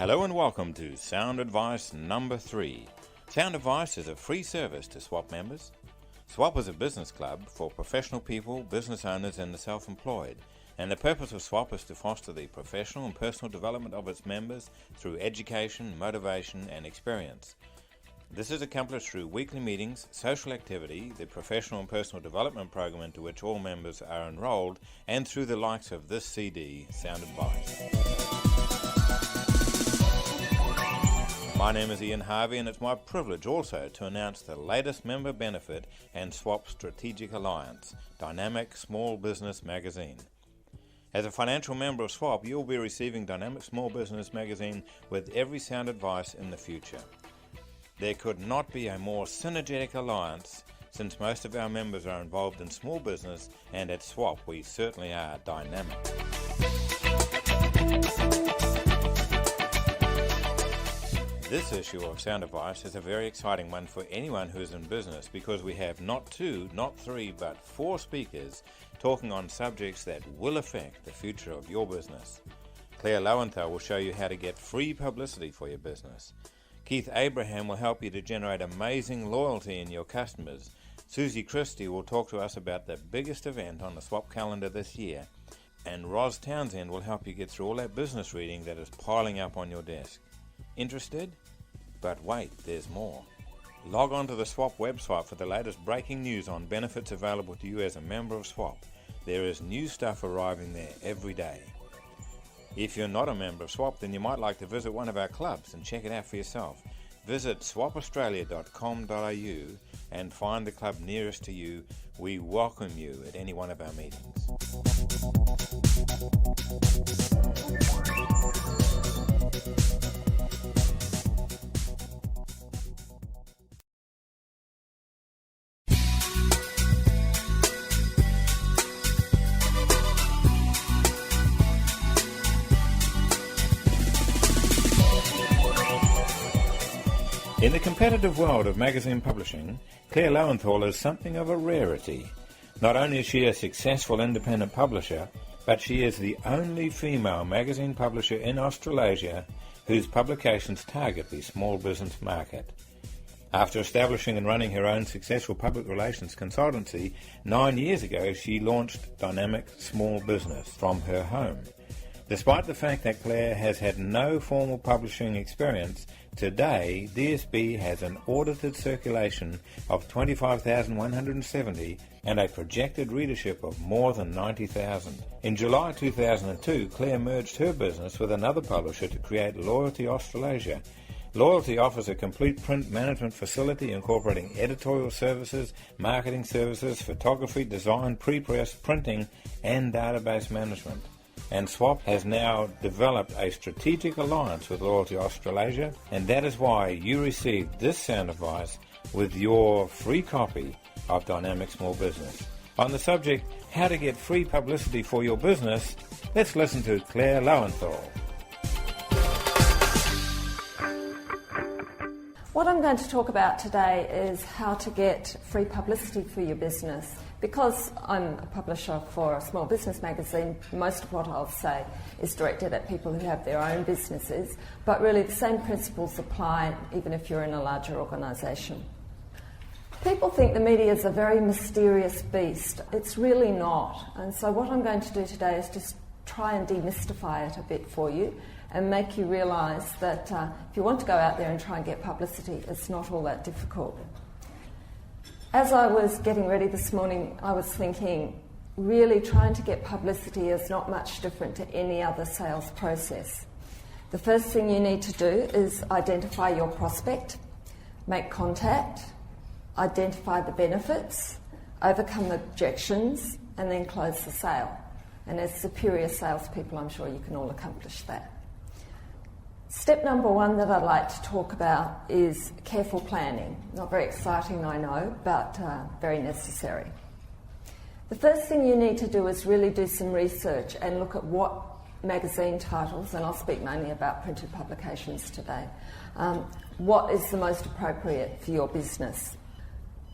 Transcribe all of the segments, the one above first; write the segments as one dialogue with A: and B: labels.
A: Hello and welcome to Sound Advice number 3. Sound Advice is a free service to SWAP members. SWAP is a business club for professional people, business owners and the self-employed, and the purpose of SWAP is to foster the professional and personal development of its members through education, motivation and experience. This is accomplished through weekly meetings, social activity, the professional and personal development program into which all members are enrolled, and through the likes of this CD, Sound Advice. My name is Ian Harvey, and it's my privilege also to announce the latest member benefit and SWAP Strategic Alliance, Dynamic Small Business Magazine. As a financial member of SWAP, you'll be receiving Dynamic Small Business Magazine with every Sound Advice in the future. There could not be a more synergetic alliance since most of our members are involved in small business, and at SWAP we certainly are dynamic. This issue of Sound Advice is a very exciting one for anyone who is in business because we have not 2, not 3, but 4 speakers talking on subjects that will affect the future of your business. Clare Loewenthal will show you how to get free publicity for your business. Keith Abraham will help you to generate amazing loyalty in your customers. Susie Christie will talk to us about the biggest event on the SWAP calendar this year. And Townsend will help you get through all that business reading that is piling up on your desk. Interested? But wait, there's more. Log on to the SWAP website for the latest breaking news on benefits available to you as a member of SWAP. There is new stuff arriving there every day. If you're not a member of SWAP, then you might like to visit one of our clubs and check it out for yourself. Visit swapaustralia.com.au and find the club nearest to you. We welcome you at any one of our meetings. In the competitive world of magazine publishing, Clare Loewenthal is something of a rarity. Not only is she a successful independent publisher, but she is the only female magazine publisher in Australasia whose publications target the small business market. After establishing and running her own successful public relations consultancy, 9 years ago she launched Dynamic Small Business from her home. Despite the fact that Clare has had no formal publishing experience, today DSB has an audited circulation of 25,170 and a projected readership of more than 90,000. In July 2002, Clare merged her business with another publisher to create Loyalty Australasia. Loyalty offers a complete print management facility incorporating editorial services, marketing services, photography, design, pre-press, printing and database management. And SWAP has now developed a strategic alliance with Loyalty Australasia, and that is why you received this Sound Advice with your free copy of Dynamic Small Business. On the subject, how to get free publicity for your business, let's listen to Clare Loewenthal.
B: What I'm going to talk about today is how to get free publicity for your business. Because I'm a publisher for a small business magazine, most of what I'll say is directed at people who have their own businesses, but really the same principles apply even if you're in a larger organisation. People think the media is a very mysterious beast. It's really not. And so what I'm going to do today is just try and demystify it a bit for you and make you realise that if you want to go out there and try and get publicity, it's not all that difficult. As I was getting ready this morning, I was thinking, really trying to get publicity is not much different to any other sales process. The first thing you need to do is identify your prospect, make contact, identify the benefits, overcome the objections, and then close the sale. And as superior salespeople, I'm sure you can all accomplish that. Step number 1 that I'd like to talk about is careful planning. Not very exciting, I know, but very necessary. The first thing you need to do is really do some research and look at what magazine titles, and I'll speak mainly about printed publications today, what is the most appropriate for your business.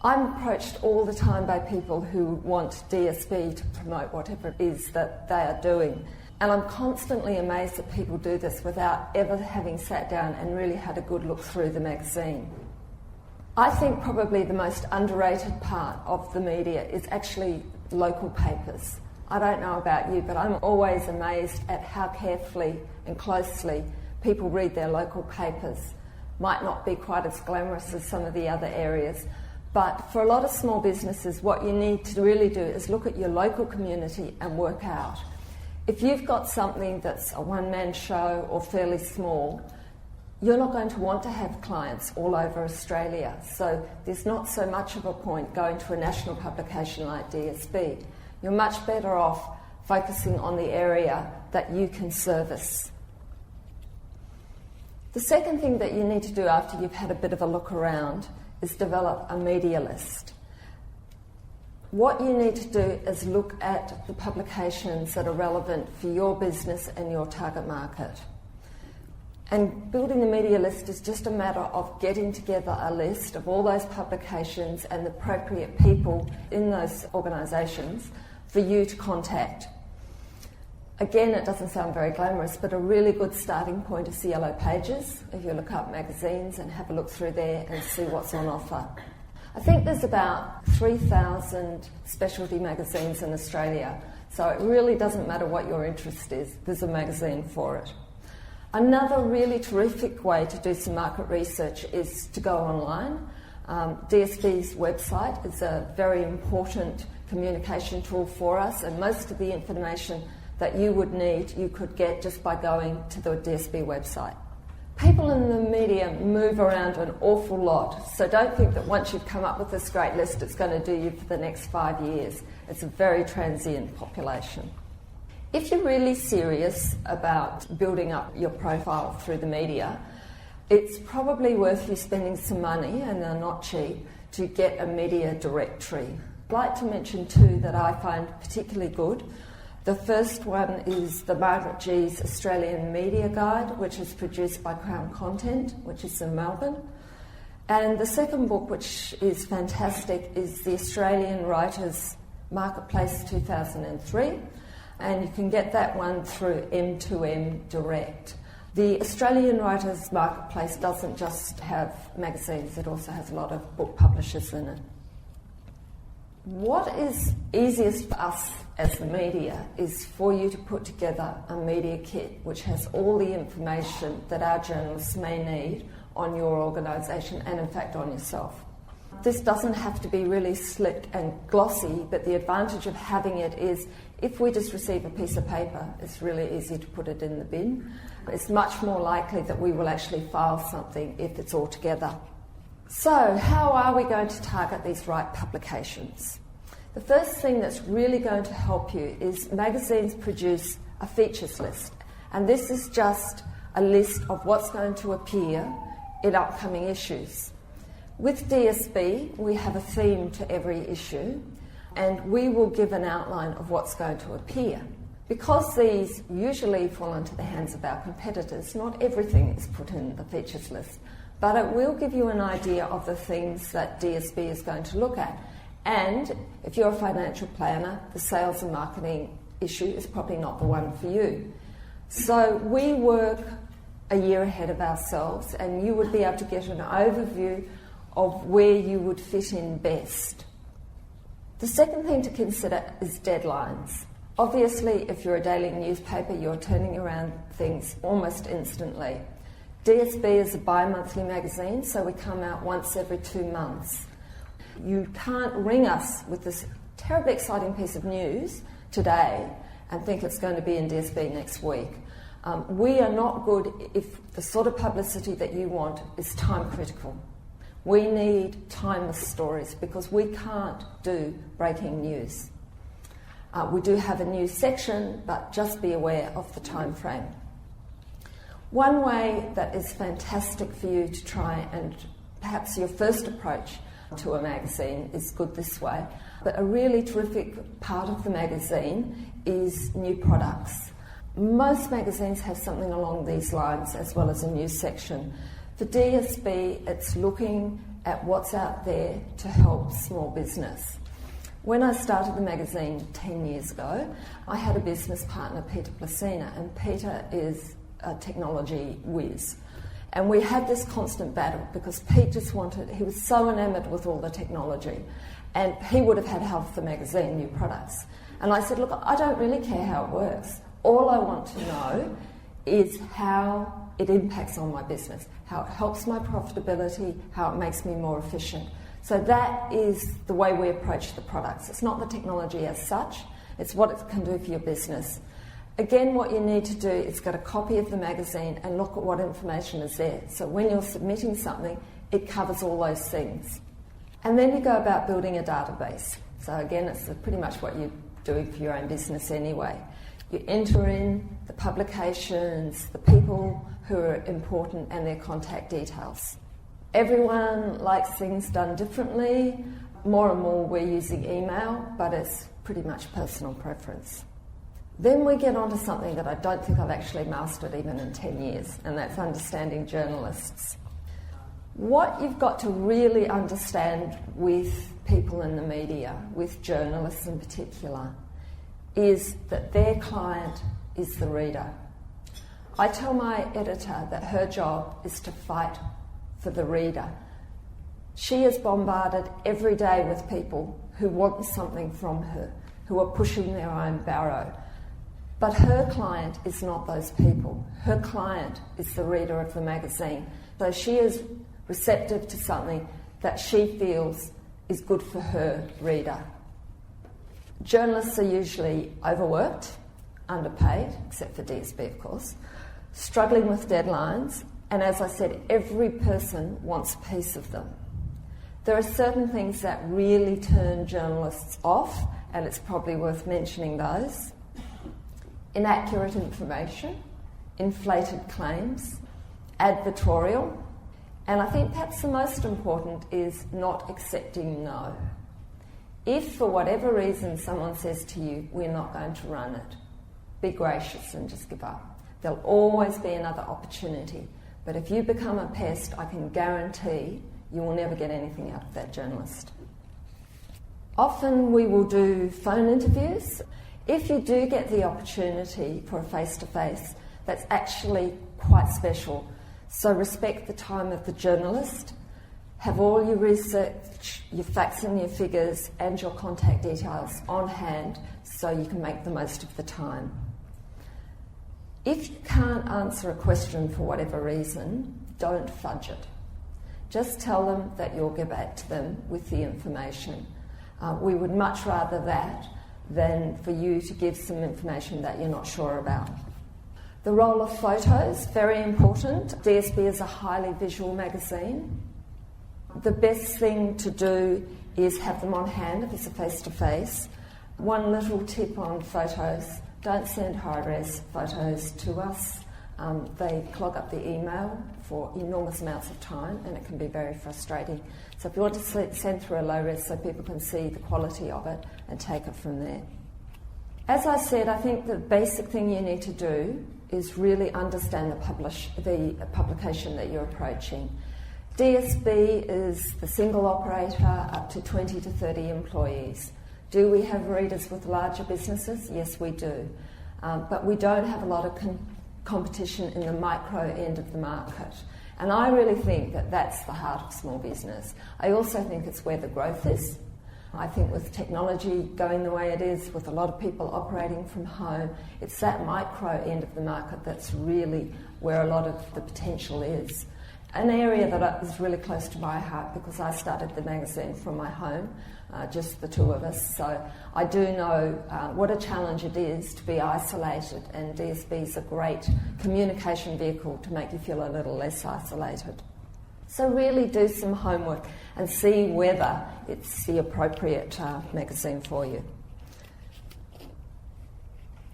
B: I'm approached all the time by people who want DSB to promote whatever it is that they are doing. And I'm constantly amazed that people do this without ever having sat down and really had a good look through the magazine. I think probably the most underrated part of the media is actually local papers. I don't know about you, but I'm always amazed at how carefully and closely people read their local papers. Might not be quite as glamorous as some of the other areas, but for a lot of small businesses, what you need to really do is look at your local community and work out. If you've got something that's a one-man show or fairly small, you're not going to want to have clients all over Australia. So there's not so much of a point going to a national publication like DSB. You're much better off focusing on the area that you can service. The second thing that you need to do after you've had a bit of a look around is develop a media list. What you need to do is look at the publications that are relevant for your business and your target market. And building the media list is just a matter of getting together a list of all those publications and the appropriate people in those organisations for you to contact. Again, it doesn't sound very glamorous, but a really good starting point is the Yellow Pages. If you look up magazines and have a look through there and see what's on offer. I think there's about 3,000 specialty magazines in Australia, so it really doesn't matter what your interest is, there's a magazine for it. Another really terrific way to do some market research is to go online. DSB's website is a very important communication tool for us, and most of the information that you would need you could get just by going to the DSB website. People in the media move around an awful lot, so don't think that once you've come up with this great list it's going to do you for the next 5 years. It's a very transient population. If you're really serious about building up your profile through the media, it's probably worth you spending some money, and they're not cheap, to get a media directory. I'd like to mention two that I find particularly good. The first one is the Margaret G's Australian Media Guide, which is produced by Crown Content, which is in Melbourne. And the second book, which is fantastic, is the Australian Writers Marketplace 2003, and you can get that one through M2M Direct. The Australian Writers Marketplace doesn't just have magazines, it also has a lot of book publishers in it. What is easiest for us as the media is for you to put together a media kit which has all the information that our journalists may need on your organisation and in fact on yourself. This doesn't have to be really slick and glossy, but the advantage of having it is if we just receive a piece of paper, it's really easy to put it in the bin. It's much more likely that we will actually file something if it's all together. So, how are we going to target these right publications? The first thing that's really going to help you is magazines produce a features list, and this is just a list of what's going to appear in upcoming issues. With DSB, we have a theme to every issue, and we will give an outline of what's going to appear. Because these usually fall into the hands of our competitors, not everything is put in the features list, but it will give you an idea of the things that DSB is going to look at. And if you're a financial planner, the sales and marketing issue is probably not the one for you. So we work a year ahead of ourselves, and you would be able to get an overview of where you would fit in best. The second thing to consider is deadlines. Obviously, if you're a daily newspaper, you're turning around things almost instantly. DSB is a bi-monthly magazine, so we come out once every 2 months. You can't ring us with this terribly exciting piece of news today and think it's going to be in DSB next week. We are not good if the sort of publicity that you want is time critical. We need timeless stories because we can't do breaking news. We do have a news section, but just be aware of the time frame. One way that is fantastic for you to try, and perhaps your first approach to a magazine is good this way, but a really terrific part of the magazine is new products. Most magazines have something along these lines as well as a news section. For DSB, it's looking at what's out there to help small business. When I started the magazine 10 years ago, I had a business partner, Peter Placina, and Peter is a technology whiz. And we had this constant battle because Pete just he was so enamoured with all the technology, and he would have had half the magazine, new products. And I said, look, I don't really care how it works. All I want to know is how it impacts on my business, how it helps my profitability, how it makes me more efficient. So that is the way we approach the products. It's not the technology as such, it's what it can do for your business. Again, what you need to do is get a copy of the magazine and look at what information is there. So when you're submitting something, it covers all those things. And then you go about building a database. So again, it's pretty much what you're doing for your own business anyway. You enter in the publications, the people who are important and their contact details. Everyone likes things done differently. More and more we're using email, but it's pretty much personal preference. Then we get on to something that I don't think I've actually mastered even in 10 years, and that's understanding journalists. What you've got to really understand with people in the media, with journalists in particular, is that their client is the reader. I tell my editor that her job is to fight for the reader. She is bombarded every day with people who want something from her, who are pushing their own barrow. But her client is not those people. Her client is the reader of the magazine. So she is receptive to something that she feels is good for her reader. Journalists are usually overworked, underpaid, except for DSB of course, struggling with deadlines, and as I said, every person wants a piece of them. There are certain things that really turn journalists off, and it's probably worth mentioning those. Inaccurate information, inflated claims, advertorial, and I think perhaps the most important is not accepting no. If for whatever reason someone says to you, we're not going to run it, be gracious and just give up. There'll always be another opportunity. But if you become a pest, I can guarantee you will never get anything out of that journalist. Often we will do phone interviews. If you do get the opportunity for a face-to-face, that's actually quite special. So respect the time of the journalist. Have all your research, your facts and your figures and your contact details on hand so you can make the most of the time. If you can't answer a question for whatever reason, don't fudge it. Just tell them that you'll get back to them with the information. We would much rather that than for you to give some information that you're not sure about. The role of photos, very important. DSB is a highly visual magazine. The best thing to do is have them on hand if it's a face-to-face. One little tip on photos, don't send high-res photos to us. They clog up the email for enormous amounts of time and it can be very frustrating. So if you want to send through a low-res so people can see the quality of it and take it from there. As I said, I think the basic thing you need to do is really understand the publication that you're approaching. DSB is the single operator up to 20 to 30 employees. Do we have readers with larger businesses? Yes, we do. But we don't have a lot of competition in the micro end of the market. And I really think that that's the heart of small business. I also think it's where the growth is. I think with technology going the way it is, with a lot of people operating from home, it's that micro end of the market that's really where a lot of the potential is. An area that is really close to my heart because I started the magazine from my home, just the two of us. So I do know what a challenge it is to be isolated, and DSB is a great communication vehicle to make you feel a little less isolated. So really do some homework and see whether it's the appropriate magazine for you.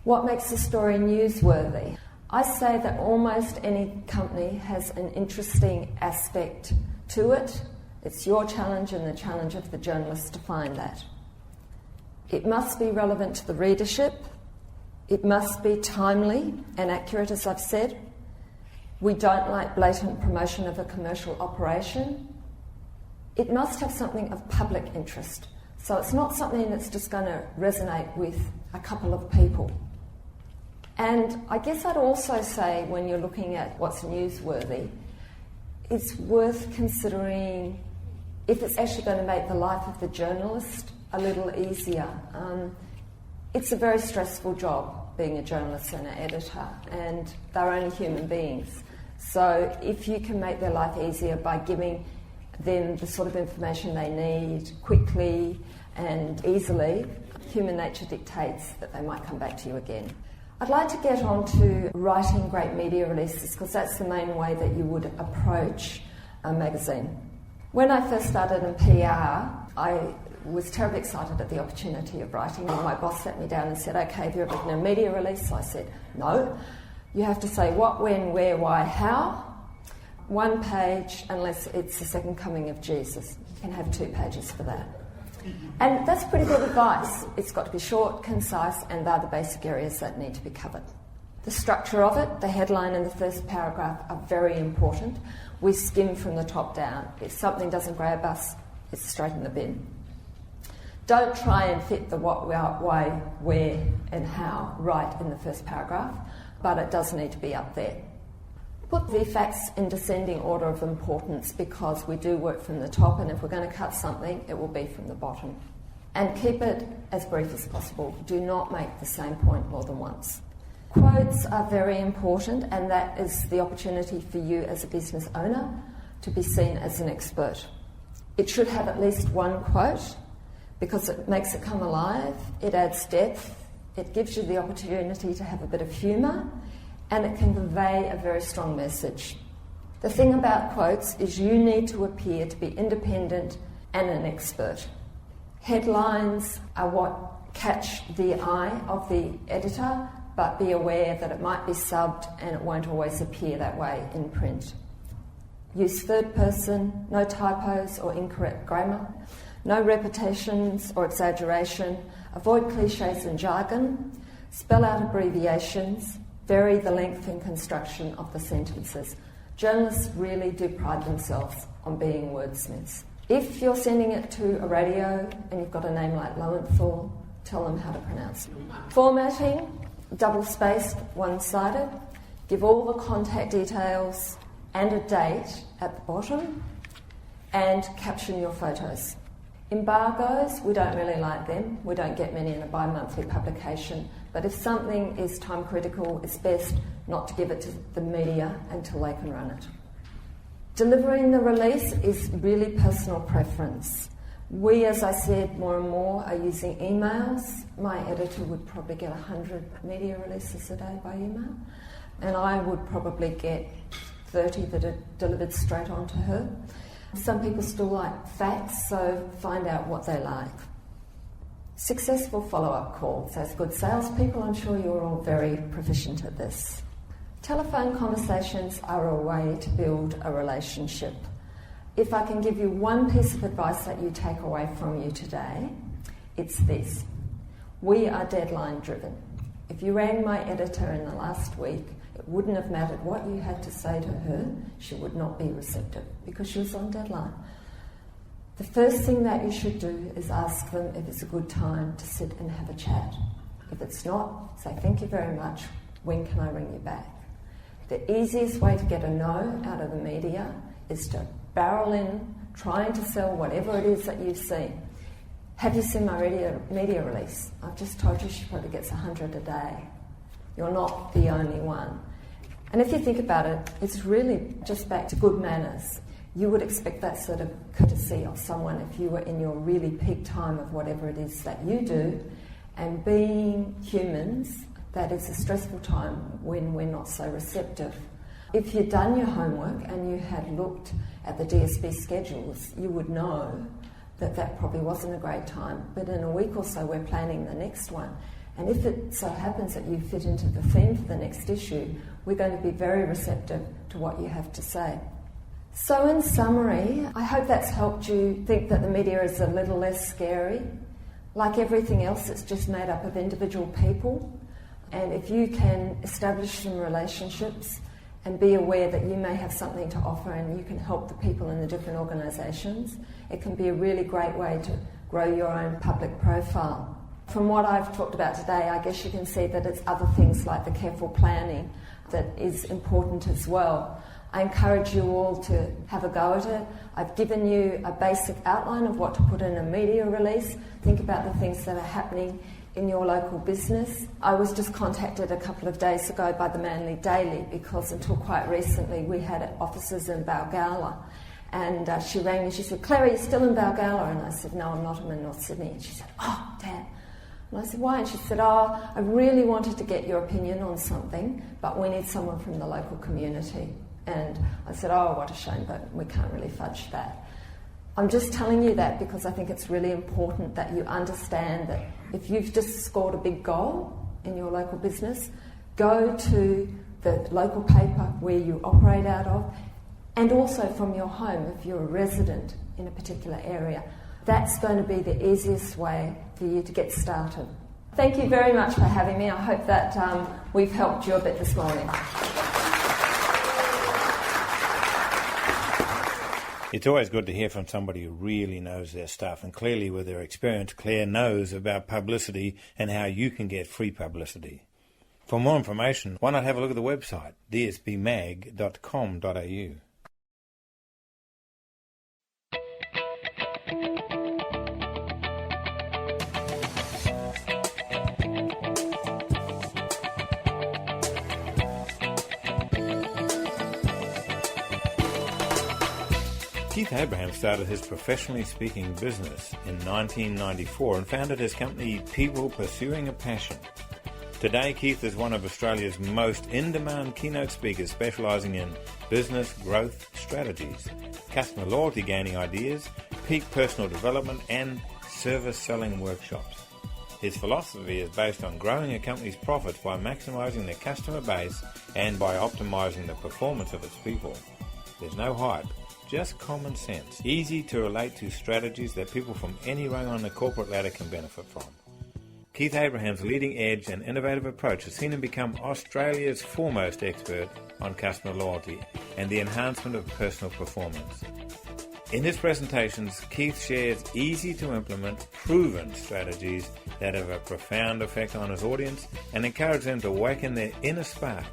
B: What makes a story newsworthy? I say that almost any company has an interesting aspect to it. It's your challenge and the challenge of the journalist to find that. It must be relevant to the readership. It must be timely and accurate, as I've said. We don't like blatant promotion of a commercial operation. It must have something of public interest. So it's not something that's just going to resonate with a couple of people. And I guess I'd also say, when you're looking at what's newsworthy, it's worth considering if it's actually going to make the life of the journalist a little easier. It's a very stressful job, being a journalist and an editor, and they're only human beings. So if you can make their life easier by giving them the sort of information they need quickly and easily, human nature dictates that they might come back to you again. I'd like to get on to writing great media releases, because that's the main way that you would approach a magazine. When I first started in PR, I was terribly excited at the opportunity of writing, and my boss sat me down and said, "Okay, have you ever written a media release?" So I said, "No. You have to say what, when, where, why, how. 1 page, unless it's the second coming of Jesus. You can have 2 pages for that." And that's pretty good advice. It's got to be short, concise, and they're the basic areas that need to be covered. The structure of it, the headline and the first paragraph, are very important. We skim from the top down. If something doesn't grab us, it's straight in the bin. Don't try and fit the what, why, where, and how right in the first paragraph, but it does need to be up there. Put the facts in descending order of importance, because we do work from the top, and if we're going to cut something, it will be from the bottom. And keep it as brief as possible. Do not make the same point more than once. Quotes are very important, and that is the opportunity for you as a business owner to be seen as an expert. It should have at least 1 quote, because it makes it come alive, it adds depth, it gives you the opportunity to have a bit of humour, and it can convey a very strong message. The thing about quotes is you need to appear to be independent and an expert. Headlines are what catch the eye of the editor, but be aware that it might be subbed and it won't always appear that way in print. Use third person, no typos or incorrect grammar, no repetitions or exaggeration, avoid cliches and jargon, spell out abbreviations, vary the length and construction of the sentences. Journalists really do pride themselves on being wordsmiths. If you're sending it to a radio and you've got a name like Loewenthal, tell them how to pronounce it. Formatting, double-spaced, one-sided. Give all the contact details and a date at the bottom, and caption your photos. Embargoes, we don't really like them. We don't get many in a bi-monthly publication. But if something is time critical, it's best not to give it to the media until they can run it. Delivering the release is really personal preference. We, as I said, more and more are using emails. My editor would probably get 100 media releases a day by email, and I would probably get 30 that are delivered straight on to her. Some people still like facts, so find out what they like. Successful follow-up calls. As good salespeople, I'm sure you're all very proficient at this. Telephone conversations are a way to build a relationship. If I can give you one piece of advice that you take away from you today, it's this. We are deadline driven. If you rang my editor in the last week, it wouldn't have mattered what you had to say to her, she would not be receptive because she was on deadline. The first thing that you should do is ask them if it's a good time to sit and have a chat. If it's not, say thank you very much, when can I ring you back? The easiest way to get a no out of the media is to barrel in, trying to sell whatever it is that you've seen. Have you seen my media release? I've just told you she probably gets 100 a day. You're not the only one. And if you think about it, it's really just back to good manners. You would expect that sort of courtesy of someone if you were in your really peak time of whatever it is that you do. And being humans, that is a stressful time when we're not so receptive. If you'd done your homework and you had looked at the DSB schedules, you would know that that probably wasn't a great time. But in a week or so, we're planning the next one. And if it so happens that you fit into the theme for the next issue, we're going to be very receptive to what you have to say. So in summary, I hope that's helped you think that the media is a little less scary. Like everything else, it's just made up of individual people. And if you can establish some relationships and be aware that you may have something to offer and you can help the people in the different organisations, it can be a really great way to grow your own public profile. From what I've talked about today, I guess you can see that it's other things like the careful planning that is important as well. I encourage you all to have a go at it. I've given you a basic outline of what to put in a media release. Think about the things that are happening in your local business. I was just contacted a couple of days ago by the Manly Daily because until quite recently we had offices in Balgowlah, and she rang me, she said, "Clare, are you still in Balgowlah?" And I said, "No, I'm not, I'm in North Sydney." And she said, "Oh, damn." And I said, "Why?" And she said, "Oh, I really wanted to get your opinion on something, but we need someone from the local community." And I said, "Oh, what a shame, but we can't really fudge that." I'm just telling you that because I think it's really important that you understand that if you've just scored a big goal in your local business, go to the local paper where you operate out of, and also from your home if you're a resident in a particular area. That's going to be the easiest way for you to get started. Thank you very much for having me. I hope that we've helped you a bit this morning.
A: It's always good to hear from somebody who really knows their stuff, and clearly with their experience, Clare knows about publicity and how you can get free publicity. For more information, why not have a look at the website, dsbmag.com.au. Keith Abraham started his professionally speaking business in 1994 and founded his company People Pursuing a Passion. Today, Keith is one of Australia's most in-demand keynote speakers specialising in business growth strategies, customer loyalty gaining ideas, peak personal development and service selling workshops. His philosophy is based on growing a company's profits by maximising their customer base and by optimising the performance of its people. There's no hype. Just common sense, easy to relate to strategies that people from any rung on the corporate ladder can benefit from. Keith Abraham's leading edge and innovative approach has seen him become Australia's foremost expert on customer loyalty and the enhancement of personal performance. In his presentations, Keith shares easy to implement, proven strategies that have a profound effect on his audience and encourage them to awaken their inner spark.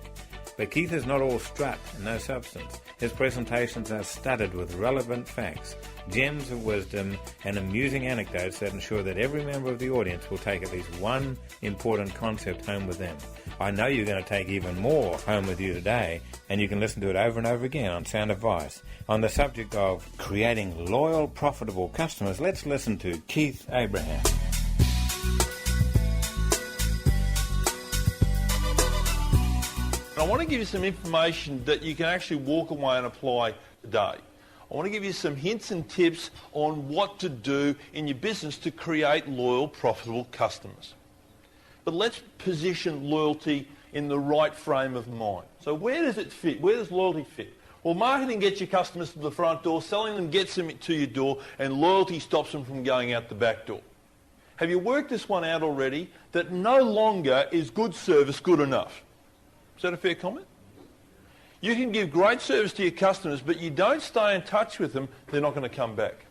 A: But Keith is not all strut and no substance. His presentations are studded with relevant facts, gems of wisdom, and amusing anecdotes that ensure that every member of the audience will take at least one important concept home with them. I know you're going to take even more home with you today, and you can listen to it over and over again on Sound Advice. On the subject of creating loyal, profitable customers, let's listen to Keith Abraham.
C: I want to give you some information that you can actually walk away and apply today. I want to give you some hints and tips on what to do in your business to create loyal, profitable customers. But let's position loyalty in the right frame of mind. So where does it fit? Where does loyalty fit? Well, marketing gets your customers to the front door, selling them gets them to your door, and loyalty stops them from going out the back door. Have you worked this one out already? That no longer is good service good enough. Is that a fair comment? You can give great service to your customers, but you don't stay in touch with them, they're not going to come back.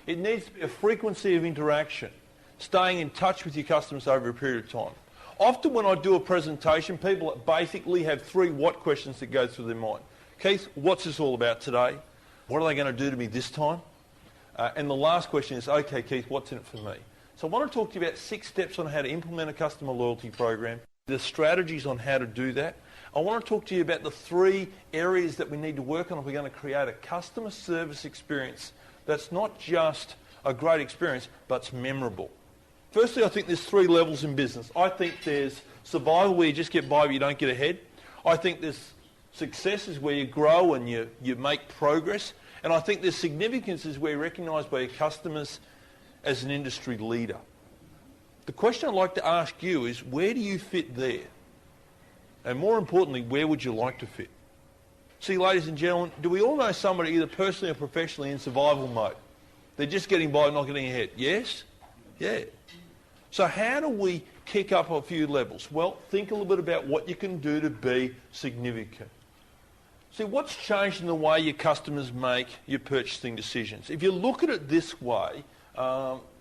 C: It needs to be a frequency of interaction, staying in touch with your customers over a period of time. Often when I do a presentation, people basically have 3 what questions that go through their mind. Keith, what's this all about today? What are they going to do to me this time? And the last question is, okay, Keith, what's in it for me? So I want to talk to you about 6 steps on how to implement a customer loyalty program, the strategies on how to do that. I want to talk to you about the 3 areas that we need to work on if we're going to create a customer service experience that's not just a great experience, but it's memorable. Firstly, I think there's 3 levels in business. I think there's survival, where you just get by but you don't get ahead. I think there's success is where you grow and you make progress. And I think there's significance is where you're recognised by your customers as an industry leader. The question I'd like to ask you is, where do you fit there? And more importantly, where would you like to fit? See, ladies and gentlemen, do we all know somebody either personally or professionally in survival mode? They're just getting by, not getting ahead. Yes? Yeah. So how do we kick up a few levels? Well, think a little bit about what you can do to be significant. See, what's changed in the way your customers make your purchasing decisions? If you look at it this way,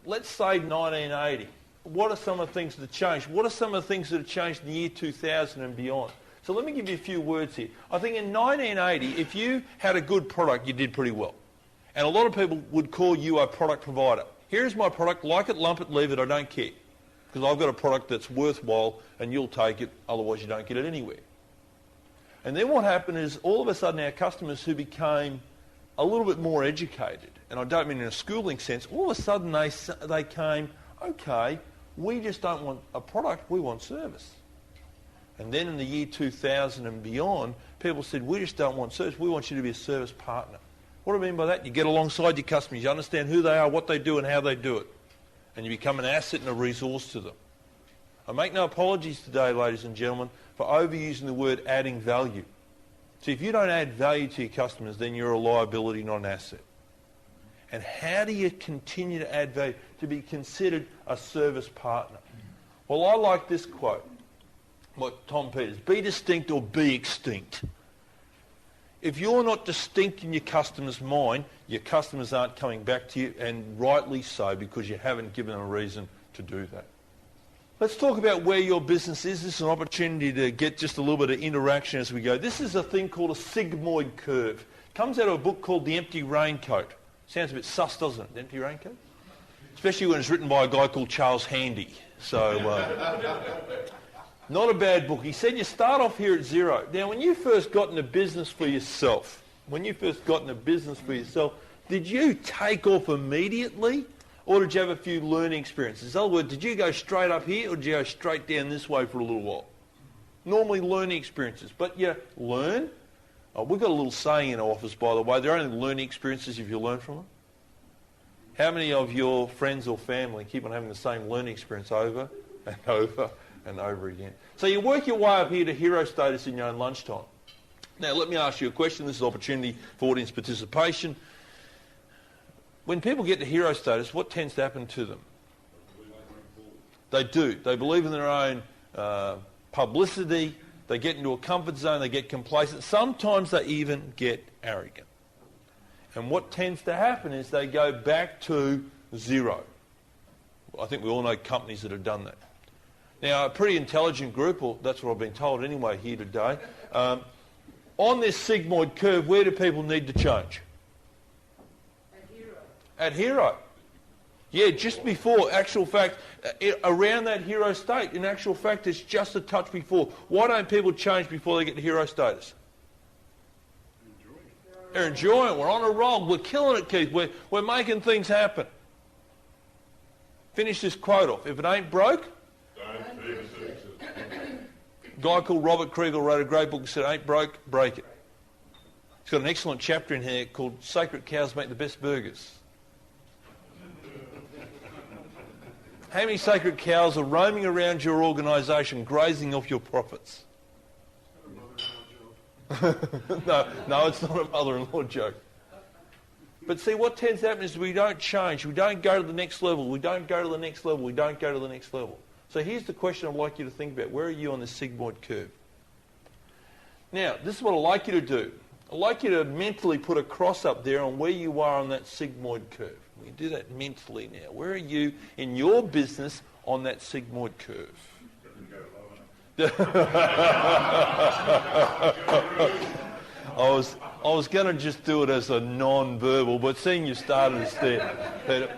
C: let's say 1980. What are some of the things that have changed? What are some of the things that have changed in the year 2000 and beyond? So let me give you a few words here. I think in 1980, if you had a good product, you did pretty well. And a lot of people would call you a product provider. Here's my product, like it, lump it, leave it, I don't care. Because I've got a product that's worthwhile and you'll take it, otherwise you don't get it anywhere. And then what happened is all of a sudden our customers who became a little bit more educated, and I don't mean in a schooling sense, all of a sudden they came, okay, we just don't want a product, we want service. And then in the year 2000 and beyond, people said, we just don't want service, we want you to be a service partner. What do I mean by that? You get alongside your customers, you understand who they are, what they do and how they do it. And you become an asset and a resource to them. I make no apologies today, ladies and gentlemen, for overusing the word adding value. See, if you don't add value to your customers, then you're a liability, not an asset. And how do you continue to add value to be considered a service partner? Well, I like this quote, what Tom Peters, be distinct or be extinct. If you're not distinct in your customer's mind, your customers aren't coming back to you, and rightly so, because you haven't given them a reason to do that. Let's talk about where your business is. This is an opportunity to get just a little bit of interaction as we go. This is a thing called a sigmoid curve. It comes out of a book called The Empty Raincoat. Sounds a bit sus, doesn't it, The Empty Raincoat? Especially when it's written by a guy called Charles Handy. So, not a bad book. He said you start off here at zero. Now, when you first got into business for yourself, did you take off immediately? Or did you have a few learning experiences? In other words, did you go straight up here or did you go straight down this way for a little while? Normally learning experiences. But you learn. Oh, we've got a little saying in our office, by the way. They're only learning experiences if you learn from them. How many of your friends or family keep on having the same learning experience over and over and over again? So you work your way up here to hero status in your own lunchtime. Now, let me ask you a question. This is an opportunity for audience participation. When people get to hero status, what tends to happen to them? They do. They believe in their own publicity. They get into a comfort zone. They get complacent. Sometimes they even get arrogant. And what tends to happen is they go back to zero. I think we all know companies that have done that. Now, a pretty intelligent group, or that's what I've been told anyway here today, on this sigmoid curve, where do people need to change? At hero. Yeah, just before, actual fact, around that hero state, in actual fact, it's just a touch before. Why don't people change before they get to hero status? They're enjoying it. We're on a roll. We're killing it, Keith. We're making things happen. Finish this quote off. If it ain't broke,
D: don't fix it.
C: A guy called Robert Kriegel wrote a great book and said, ain't broke, break it. He's got an excellent chapter in here called Sacred Cows Make the Best Burgers. How many sacred cows are roaming around your organisation, grazing off your profits? No, it's not a mother-in-law joke. But see, what tends to happen is we don't change. We don't go to the next level. We don't go to the next level. We don't go to the next level. So here's the question I'd like you to think about. Where are you on this sigmoid curve? Now, this is what I'd like you to do. I'd like you to mentally put a cross up there on where you are on that sigmoid curve. We do that mentally now. Where are you in your business on that sigmoid curve? I was going to just do it as a non-verbal, but seeing you started us there, Peter.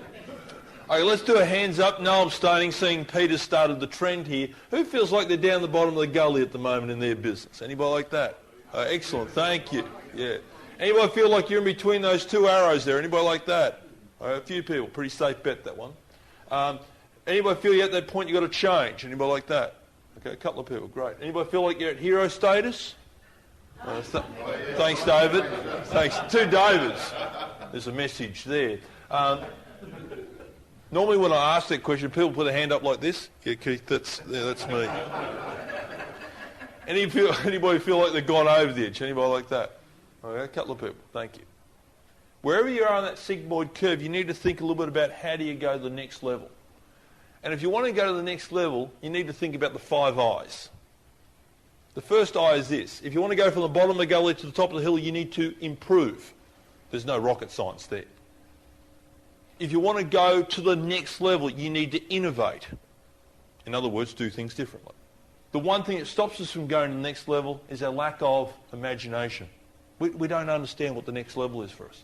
C: Okay, let's do a hands up. No abstaining. Seeing Peter started the trend here. Who feels like they're down the bottom of the gully at the moment in their business? Anybody like that? Excellent. Thank you. Yeah. Anybody feel like you're in between those two arrows there? Anybody like that? A few people. Pretty safe bet, that one. Anybody feel you're at that point you've got to change? Anybody like that? Okay, a couple of people. Great. Anybody feel like you're at hero status? Thanks, David. Thanks. Two Davids. There's a message there. Normally when I ask that question, people put their hand up like this. Yeah, Keith, that's me. Anybody feel like they've gone over the edge? Anybody like that? Okay, a couple of people. Thank you. Wherever you are on that sigmoid curve, you need to think a little bit about how do you go to the next level. And if you want to go to the next level, you need to think about the 5 I's. The first I is this. If you want to go from the bottom of the gully to the top of the hill, you need to improve. There's no rocket science there. If you want to go to the next level, you need to innovate. In other words, do things differently. The one thing that stops us from going to the next level is our lack of imagination. We don't understand what the next level is for us.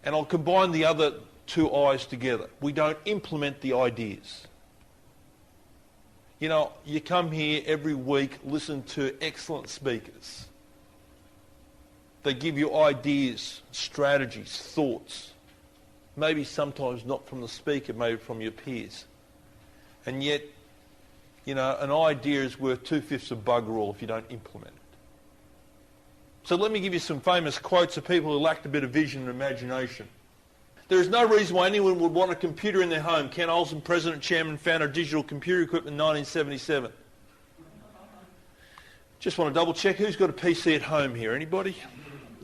C: And I'll combine the other two I's together. We don't implement the ideas. You know, you come here every week, listen to excellent speakers. They give you ideas, strategies, thoughts. Maybe sometimes not from the speaker, maybe from your peers. And yet, you know, an idea is worth 2/5 of bugger all if you don't implement it. So let me give you some famous quotes of people who lacked a bit of vision and imagination. There is no reason why anyone would want a computer in their home. Ken Olsen, President, Chairman, founder of Digital Computer Equipment in 1977. Just want to double check, who's got a PC at home here? Anybody?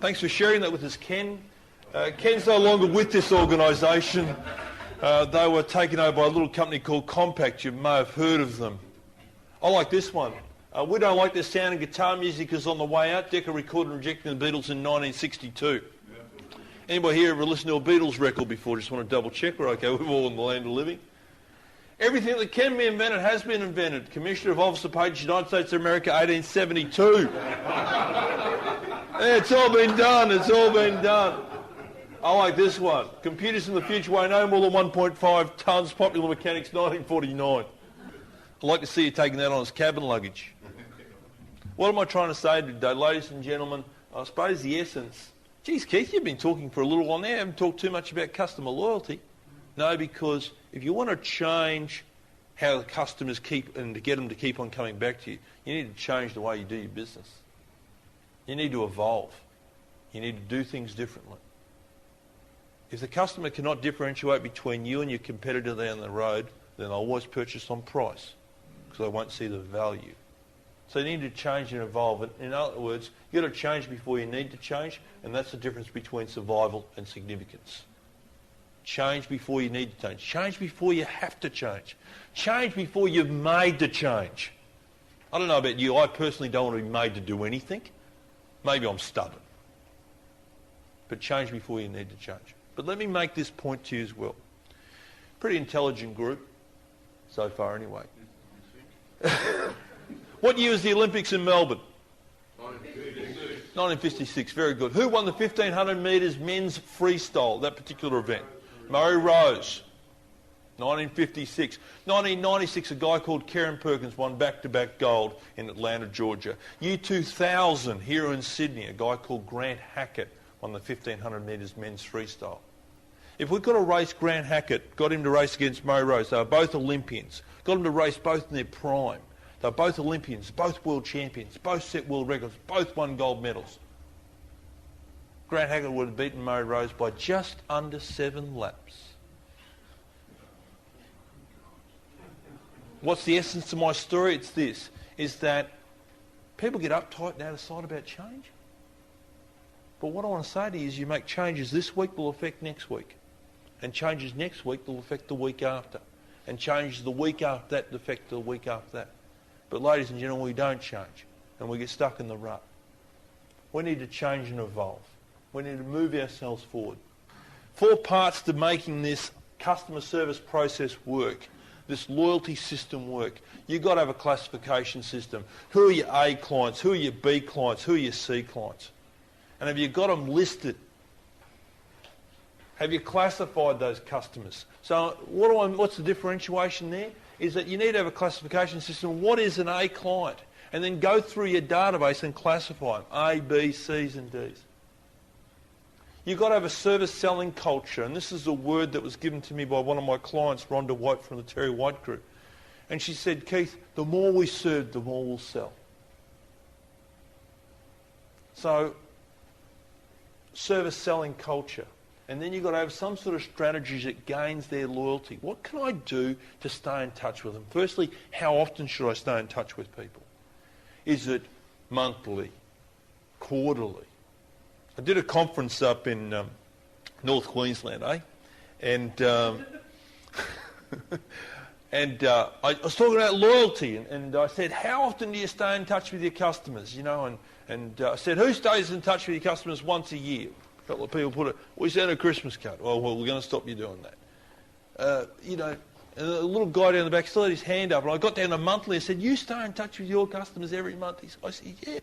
C: Thanks for sharing that with us, Ken. Ken's no longer with this organisation. They were taken over by a little company called Compaq. You may have heard of them. I like this one. We don't like the sound of guitar music because on the way out, Decca recorded Rejecting the Beatles in 1962. Anybody here ever listened to a Beatles record before? Just want to double check. We're okay. We're all in the land of living. Everything that can be invented has been invented. Commissioner of Officer Page, United States of America, 1872. It's all been done. It's all been done. I like this one. Computers in the future weigh no more than 1.5 tonnes. Popular Mechanics, 1949. I'd like to see you taking that on as cabin luggage. What am I trying to say today, ladies and gentlemen? I suppose the essence. Geez, Keith, you've been talking for a little while now. You haven't talked too much about customer loyalty. No, because if you want to change how the customers keep and to get them to keep on coming back to you, you need to change the way you do your business. You need to evolve. You need to do things differently. If the customer cannot differentiate between you and your competitor down the road, then they'll always purchase on price because they won't see the value. So you need to change and evolve. In other words, you've got to change before you need to change, and that's the difference between survival and significance. Change before you need to change. Change before you have to change. Change before you've made the change. I don't know about you, I personally don't want to be made to do anything. Maybe I'm stubborn. But change before you need to change. But let me make this point to you as well. Pretty intelligent group, so far anyway. What year was the Olympics in Melbourne? 1956, very good. Who won the 1500 metres men's freestyle, that particular event? Murray Rose, 1956. 1996, a guy called Kieran Perkins won back-to-back gold in Atlanta, Georgia. Year 2000, here in Sydney, a guy called Grant Hackett won the 1500 metres men's freestyle. If we could have raced Grant Hackett, got him to race against Murray Rose, they were both Olympians, got him to race both in their prime. They were both Olympians, both world champions, both set world records, both won gold medals. Grant Hackett would have beaten Murray Rose by just under 7 laps. What's the essence of my story? It's this, is that people get uptight and out of sight about change. But what I want to say to you is you make changes this week will affect next week. And changes next week will affect the week after. And changes the week after that will affect the week after that. But ladies and gentlemen, we don't change and we get stuck in the rut. We need to change and evolve. We need to move ourselves forward. 4 parts to making this customer service process work, this loyalty system work. You've got to have a classification system. Who are your A clients? Who are your B clients? Who are your C clients? And have you got them listed? Have you classified those customers? So what's the differentiation there? Is that you need to have a classification system. What is an A client? And then go through your database and classify them. A, B, C's and D's. You've got to have a service selling culture. And this is a word that was given to me by one of my clients, Rhonda White from the Terry White Group. And she said, Keith, the more we serve, the more we'll sell. So, service selling culture. And then you've got to have some sort of strategies that gains their loyalty. What can I do to stay in touch with them? Firstly, how often should I stay in touch with people? Is it monthly? Quarterly? I did a conference up in North Queensland, And I was talking about loyalty, and I said, how often do you stay in touch with your customers? You know, and I said, who stays in touch with your customers once a year? A couple of people put it, we send a Christmas card. Oh, well, we're going to stop you doing that. and a little guy down the back still had his hand up, and I got down to monthly and said, you stay in touch with your customers every month? I said, yeah.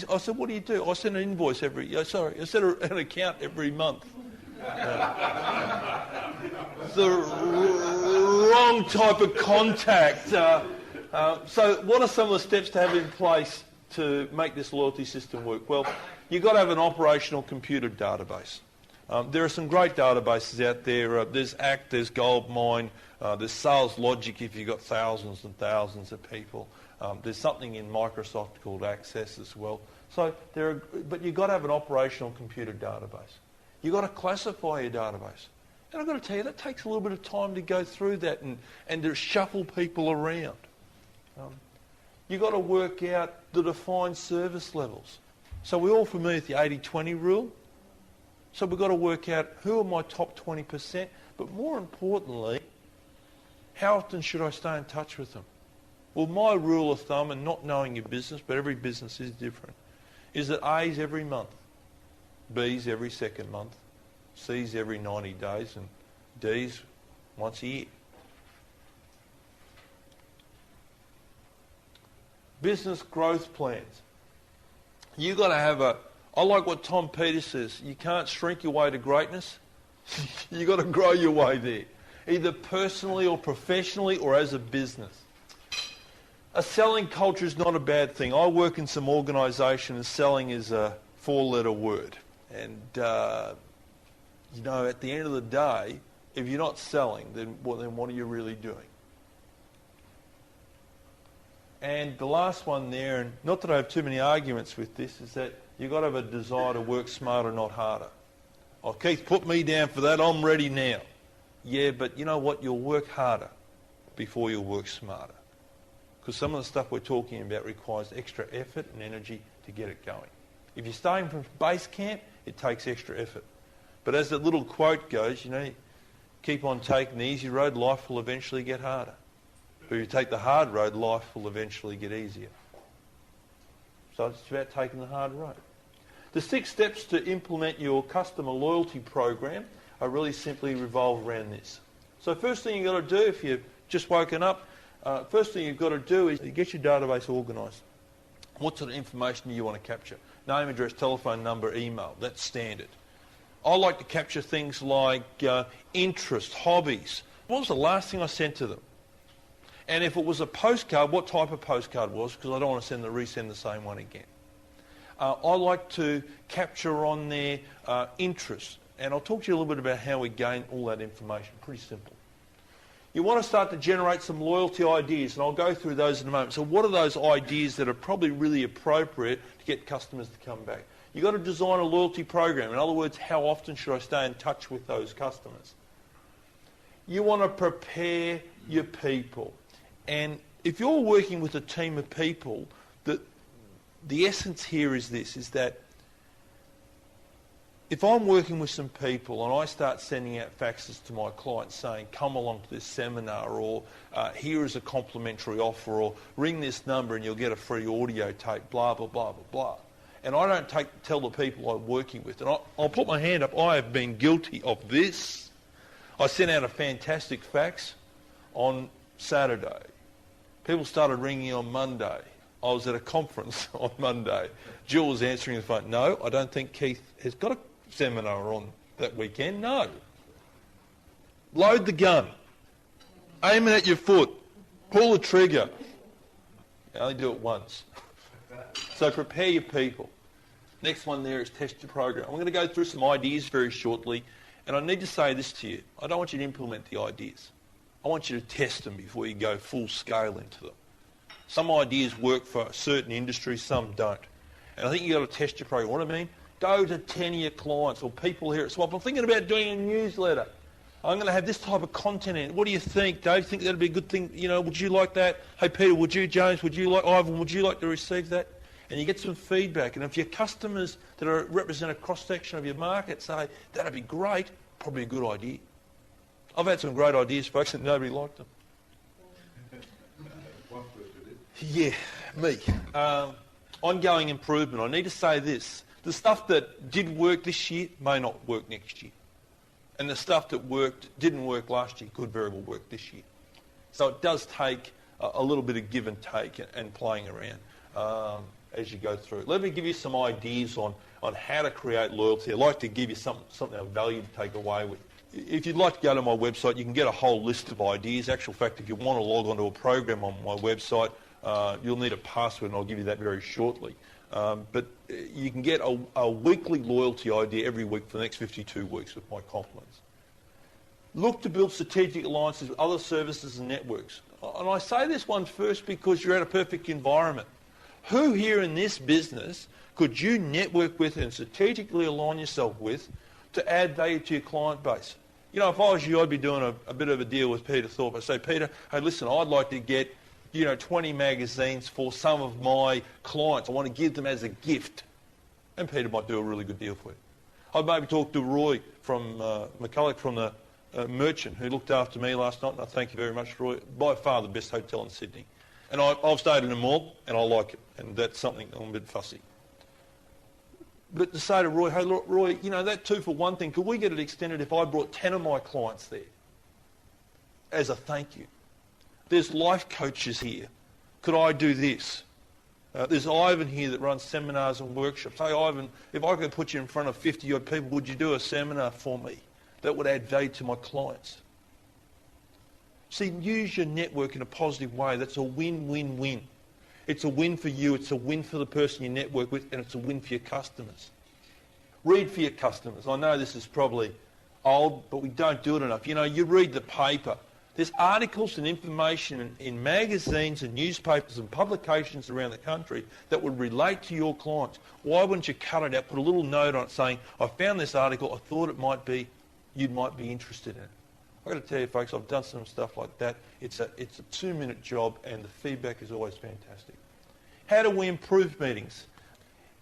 C: I said, what do you do? I send an invoice I send an account every month. The wrong type of contact. So what are some of the steps to have in place to make this loyalty system work? Well, you've got to have an operational computer database. There are some great databases out there. There's ACT, there's Goldmine, there's Sales Logic if you've got thousands and thousands of people. There's something in Microsoft called Access as well. So but you've got to have an operational computer database. You've got to classify your database. And I've got to tell you, that takes a little bit of time to go through that and to shuffle people around. You've got to work out the defined service levels. So we're all familiar with the 80-20 rule. So we've got to work out who are my top 20%, but more importantly, how often should I stay in touch with them? Well, my rule of thumb, and not knowing your business, but every business is different, is that A's every month, B's every second month, C's every 90 days, and D's once a year. Business growth plans. You've got to have I like what Tom Peters says, you can't shrink your way to greatness. You've got to grow your way there, either personally or professionally or as a business. A selling culture is not a bad thing. I work in some organisation and selling is a 4-letter word. And, at the end of the day, if you're not selling, then what are you really doing? And the last one there, and not that I have too many arguments with this, is that you've got to have a desire to work smarter, not harder. Oh, Keith, put me down for that. I'm ready now. Yeah, but you know what? You'll work harder before you'll work smarter. Because some of the stuff we're talking about requires extra effort and energy to get it going. If you're starting from base camp, it takes extra effort. But as that little quote goes, keep on taking the easy road, life will eventually get harder. But if you take the hard road, life will eventually get easier. So it's about taking the hard road. The 6 steps to implement your customer loyalty program are really simply revolve around this. So first thing you've got to do, if you've just woken up, first thing you've got to do is get your database organised. What sort of information do you want to capture? Name, address, telephone number, email. That's standard. I like to capture things like interests, hobbies. What was the last thing I sent to them? And if it was a postcard, what type of postcard was, because I don't want to resend the same one again. I like to capture on their interests. And I'll talk to you a little bit about how we gain all that information. Pretty simple. You want to start to generate some loyalty ideas, and I'll go through those in a moment. So what are those ideas that are probably really appropriate to get customers to come back? You've got to design a loyalty program. In other words, how often should I stay in touch with those customers? You want to prepare your people. And if you're working with a team of people, the essence here is this, is that if I'm working with some people and I start sending out faxes to my clients saying, come along to this seminar, or here is a complimentary offer, or ring this number and you'll get a free audio tape, blah, blah, blah, blah, blah. And I don't tell the people I'm working with, and I'll put my hand up, I have been guilty of this. I sent out a fantastic fax on Saturday. People started ringing on Monday. I was at a conference on Monday. Jill was answering the phone. No, I don't think Keith has got a seminar on that weekend. No. Load the gun. Aim it at your foot. Pull the trigger. You only do it once. So prepare your people. Next one there is test your program. I'm going to go through some ideas very shortly, and I need to say this to you. I don't want you to implement the ideas. I want you to test them before you go full scale into them. Some ideas work for certain industries, some don't. And I think you've got to test your program. What do I mean? Go to 10 of your clients or people here at Swap. I'm thinking about doing a newsletter. I'm going to have this type of content in it. What do you think, Dave? Think that'd be a good thing? Would you like that? Hey, Peter, would you? James, would you like? Ivan, would you like to receive that? And you get some feedback. And if your customers that represent a cross-section of your market say, that'd be great, probably a good idea. I've had some great ideas, folks, and nobody liked them. Yeah, me. Ongoing improvement. I need to say this. The stuff that did work this year may not work next year. And the stuff that didn't work last year could very well work this year. So it does take a little bit of give and take and playing around as you go through. Let me give you some ideas on how to create loyalty. I'd like to give you something of value to take away with. If you'd like to go to my website, you can get a whole list of ideas. Actual fact, if you want to log onto a program on my website, you'll need a password, and I'll give you that very shortly. But you can get a weekly loyalty idea every week for the next 52 weeks with my compliments. Look to build strategic alliances with other services and networks. And I say this one first because you're at a perfect environment. Who here in this business could you network with and strategically align yourself with to add value to your client base? You know, if I was you, I'd be doing a bit of a deal with Peter Thorpe. I'd say, Peter, hey, listen, I'd like to get 20 magazines for some of my clients. I want to give them as a gift. And Peter might do a really good deal for you. I'd maybe talk to Roy from McCulloch from the Merchant, who looked after me last night, and I thank you very much, Roy. By far the best hotel in Sydney. And I've stayed in them all, and I like it. And that's something I'm a bit fussy. But to say to Roy, hey, look, Roy, that 2-for-1 thing, could we get it extended if I brought 10 of my clients there as a thank you? There's life coaches here. Could I do this? There's Ivan here that runs seminars and workshops. Hey, Ivan, if I could put you in front of 50-odd people, would you do a seminar for me that would add value to my clients? See, use your network in a positive way. That's a win-win-win. It's a win for you, it's a win for the person you network with, and it's a win for your customers. Read for your customers. I know this is probably old, but we don't do it enough. You read the paper. There's articles and information in magazines and newspapers and publications around the country that would relate to your clients. Why wouldn't you cut it out, put a little note on it saying, I found this article, I thought you might be interested in it. I've got to tell you, folks, I've done some stuff like that. It's a 2-minute job, and the feedback is always fantastic. How do we improve meetings?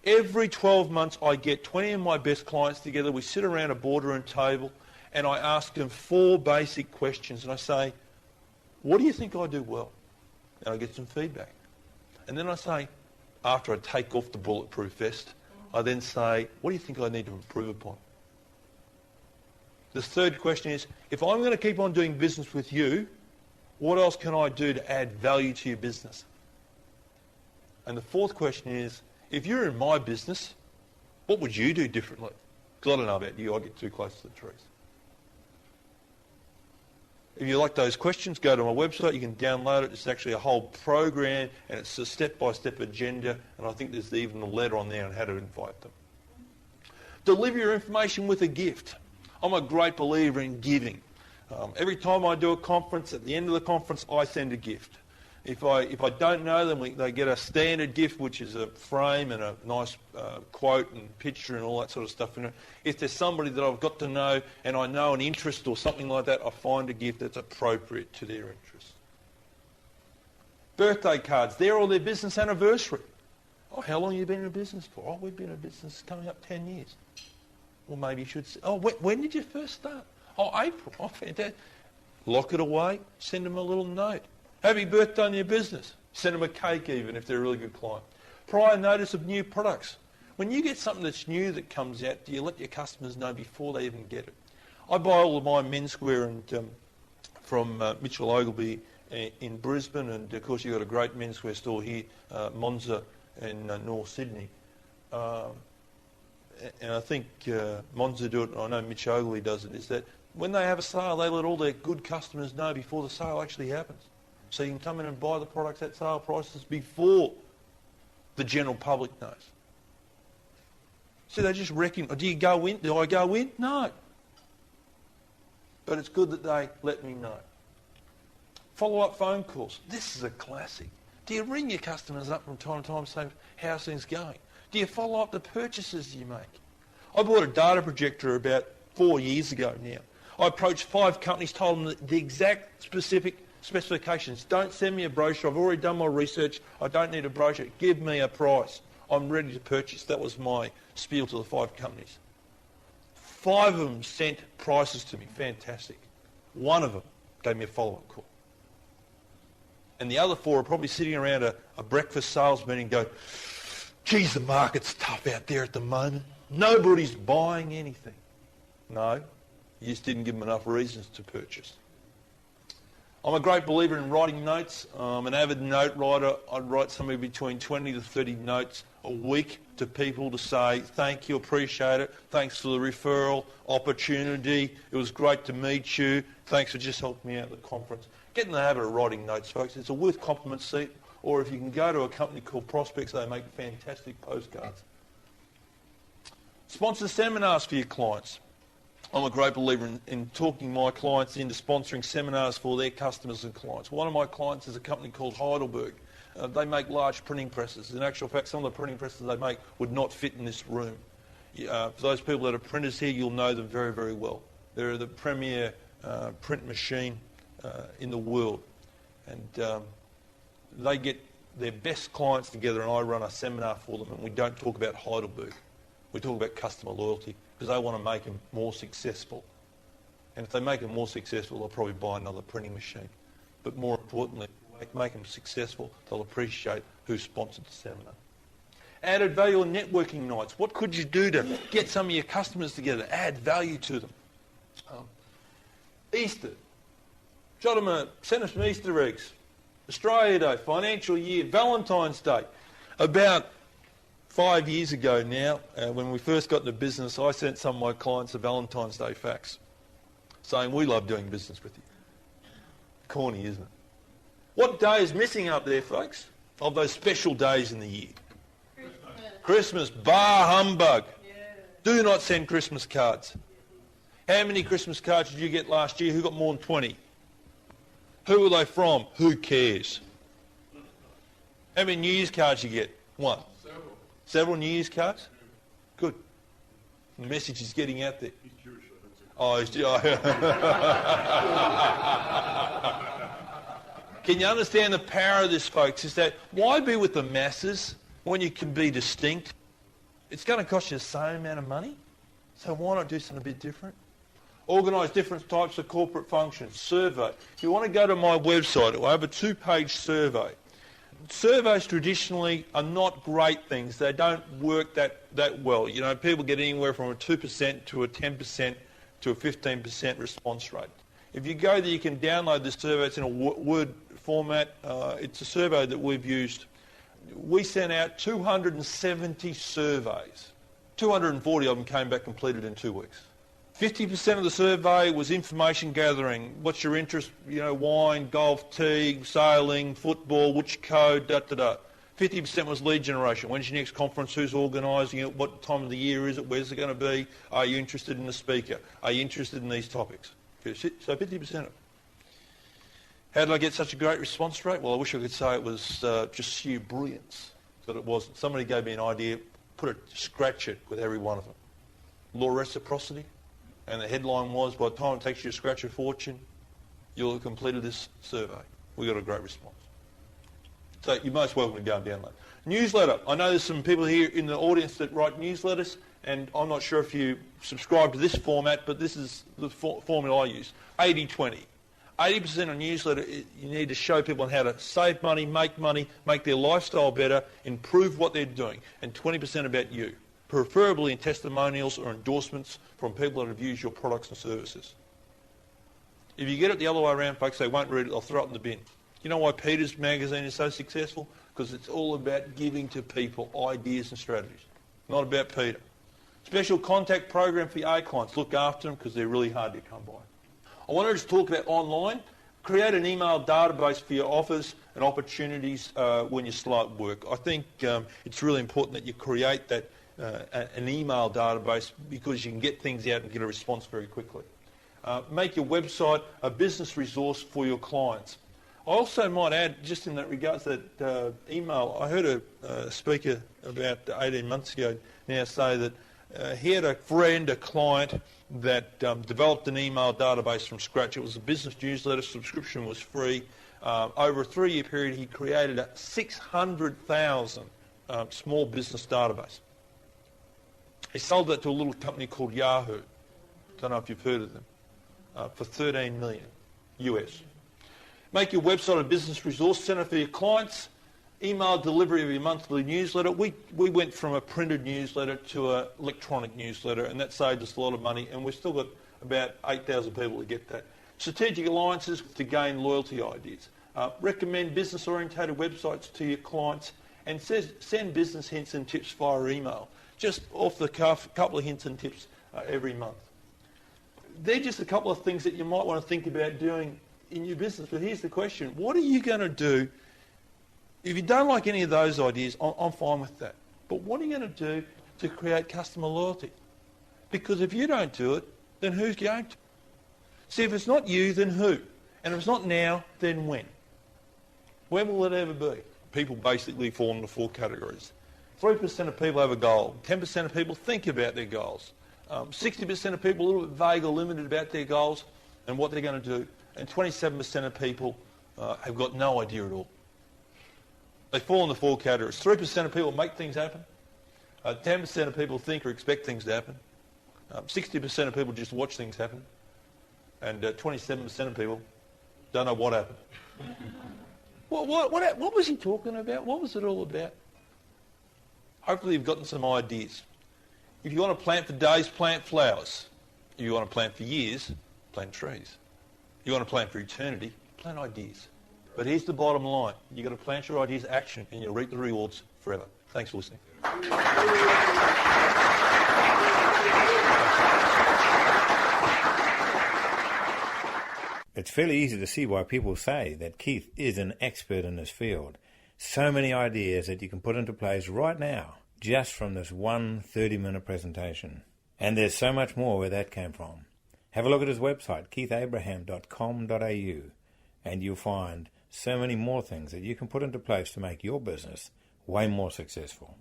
C: Every 12 months, I get 20 of my best clients together. We sit around a boardroom table, and I ask them 4 basic questions. And I say, what do you think I do well? And I get some feedback. And then I say, after I take off the bulletproof vest, I then say, what do you think I need to improve upon? The third question is, if I'm going to keep on doing business with you, what else can I do to add value to your business? And the fourth question is, if you're in my business, what would you do differently? Because I don't know about you, I get too close to the trees. If you like those questions, go to my website, you can download it. It's actually a whole program, and it's a step-by-step agenda, and I think there's even a letter on there on how to invite them. Deliver your information with a gift. I'm a great believer in giving. Every time I do a conference, at the end of the conference, I send a gift. If I don't know them, they get a standard gift, which is a frame and a nice quote and picture and all that sort of stuff in it. If there's somebody that I've got to know and I know an interest or something like that, I find a gift that's appropriate to their interest. Birthday cards, their or their business anniversary. Oh, how long have you been in business for? Oh, we've been in business coming up 10 years. Well, maybe you should say, oh, when did you first start? Oh, April. Oh, fantastic. Lock it away. Send them a little note. Happy birthday on your business. Send them a cake even if they're a really good client. Prior notice of new products. When you get something that's new that comes out, do you let your customers know before they even get it? I buy all of my menswear from Mitchell Ogilvy in Brisbane, and of course you've got a great menswear store here, Monza in North Sydney. And I think Monza do it, and I know Mitch Ogilvy does it, is that when they have a sale, they let all their good customers know before the sale actually happens. So you can come in and buy the products at sale prices before the general public knows. So they just reckon, do you go in? Do I go in? No. But it's good that they let me know. Follow-up phone calls. This is a classic. Do you ring your customers up from time to time and say, how's things going? Do you follow up the purchases you make? I bought a data projector about 4 years ago now. I approached 5 companies, told them the exact specific specifications. Don't send me a brochure. I've already done my research. I don't need a brochure. Give me a price. I'm ready to purchase. That was my spiel to the 5 companies. 5 of them sent prices to me. Fantastic. 1 of them gave me a follow-up call. And the other 4 are probably sitting around a breakfast sales meeting going, geez, the market's tough out there at the moment. Nobody's buying anything. No, You just didn't give them enough reasons to purchase. I'm a great believer in writing notes. I'm an avid note writer. I'd write somewhere between 20 to 30 notes a week to people to say, thank you, appreciate it, thanks for the referral, opportunity, it was great to meet you, thanks for just helping me out at the conference. Get in the habit of writing notes, folks. It's a worth compliment seat, or if you can go to a company called Prospects, they make fantastic postcards. Sponsor seminars for your clients. I'm a great believer in talking my clients into sponsoring seminars for their customers and clients. One of my clients is a company called Heidelberg. They make large printing presses. In actual fact, some of the printing presses they make would not fit in this room. For those people that are printers here, you'll know them very, very well. They're the premier print machine in the world. And they get their best clients together, and I run a seminar for them, and we don't talk about Heidelberg. We talk about customer loyalty, because they want to make them more successful. And if they make them more successful, they'll probably buy another printing machine. But more importantly, make them successful, they'll appreciate who sponsored the seminar. Added value on networking nights. What could you do to get some of your customers together, add value to them? Easter. Send us some Easter eggs. Australia Day, financial year, Valentine's Day. About 5 years ago now, when we first got into business, I sent some of my clients a Valentine's Day fax saying, we love doing business with you. Corny, isn't it? What day is missing up there, folks, of those special days in the year? Christmas. Bar humbug. Yeah. Do not send Christmas cards. How many Christmas cards did you get last year? Who got more than 20? Who were they from? Who cares? How many New Year's cards did you get? One. Several New Year's cards? Good. The message is getting out there.
D: He's Jewish,
C: Oh, he's Can you understand the power of this, folks? Is that why be with the masses when you can be distinct? It's going to cost you the same amount of money. So why not do something a bit different? Organise different types of corporate functions. Survey. If you want to go to my website, I have a 2-page survey. Surveys traditionally are not great things. They don't work that well. You know, people get anywhere from a 2% to a 10% to a 15% response rate. If you go there, you can download this survey. It's in a Word format. It's a survey that we've used. We sent out 270 surveys. 240 of them came back completed in 2 weeks. 50% of the survey was information gathering. What's your interest? You know, wine, golf, tea, sailing, football, which code, da-da-da. 50% was lead generation. When's your next conference? Who's organising it? What time of the year is it? Where's it going to be? Are you interested in the speaker? Are you interested in these topics? So 50% of it. How did I get such a great response rate? Well, I wish I could say it was just sheer brilliance, but it wasn't. Somebody gave me an idea, scratch it with every one of them. Law of reciprocity. And the headline was, by the time it takes you to scratch a fortune, you'll have completed this survey. We got a great response. So you're most welcome to go and download. Newsletter. I know there's some people here in the audience that write newsletters, and I'm not sure if you subscribe to this format, but this is the formula I use. 80-20. 80% of newsletter, you need to show people how to save money, make their lifestyle better, improve what they're doing, and 20% about you. Preferably in testimonials or endorsements from people that have used your products and services. If you get it the other way around, folks, they won't read it, they'll throw it in the bin. You know why Peter's magazine is so successful? Because it's all about giving to people ideas and strategies, not about Peter. Special contact program for your A clients. Look after them because they're really hard to come by. I want to just talk about online. Create an email database for your offers and opportunities when you start work. I think it's really important that you create that an email database because you can get things out and get a response very quickly. Make your website a business resource for your clients. I also might add, just in that regards, that email, I heard a speaker about 18 months ago now say that he had a friend, a client, that developed an email database from scratch. It was a business newsletter, subscription was free. Over a 3-year period, he created a 600,000 small business database. He sold that to a little company called Yahoo. Don't know if you've heard of them. For $13 million US. Make your website a business resource center for your clients. Email delivery of your monthly newsletter. We went from a printed newsletter to an electronic newsletter, and that saved us a lot of money. And we've still got about 8,000 people to get that. Strategic alliances to gain loyalty ideas. Recommend business-orientated websites to your clients and send business hints and tips via email. Just off the cuff, a couple of hints and tips every month. They're just a couple of things that you might want to think about doing in your business. But here's the question. What are you going to do? If you don't like any of those ideas, I'm fine with that. But what are you going to do to create customer loyalty? Because if you don't do it, then who's going to? See, if it's not you, then who? And if it's not now, then when? When will it ever be? People basically fall into 4 categories. 3% of people have a goal. 10% of people think about their goals. 60% of people are a little bit vague or limited about their goals and what they're going to do. And 27% of people have got no idea at all. They fall into 4 categories. 3% of people make things happen. 10% of people think or expect things to happen. 60% of people just watch things happen. And 27% of people don't know what happened. What was he talking about? What was it all about? Hopefully you've gotten some ideas. If you want to plant for days, plant flowers. If you want to plant for years, plant trees. If you want to plant for eternity, plant ideas. But here's the bottom line. You've got to plant your ideas action and you'll reap the rewards forever. Thanks for listening.
A: It's fairly easy to see why people say that Keith is an expert in this field. So many ideas that you can put into place right now, just from this one 30-minute presentation. And there's so much more where that came from. Have a look at his website, keithabraham.com.au, and you'll find so many more things that you can put into place to make your business way more successful.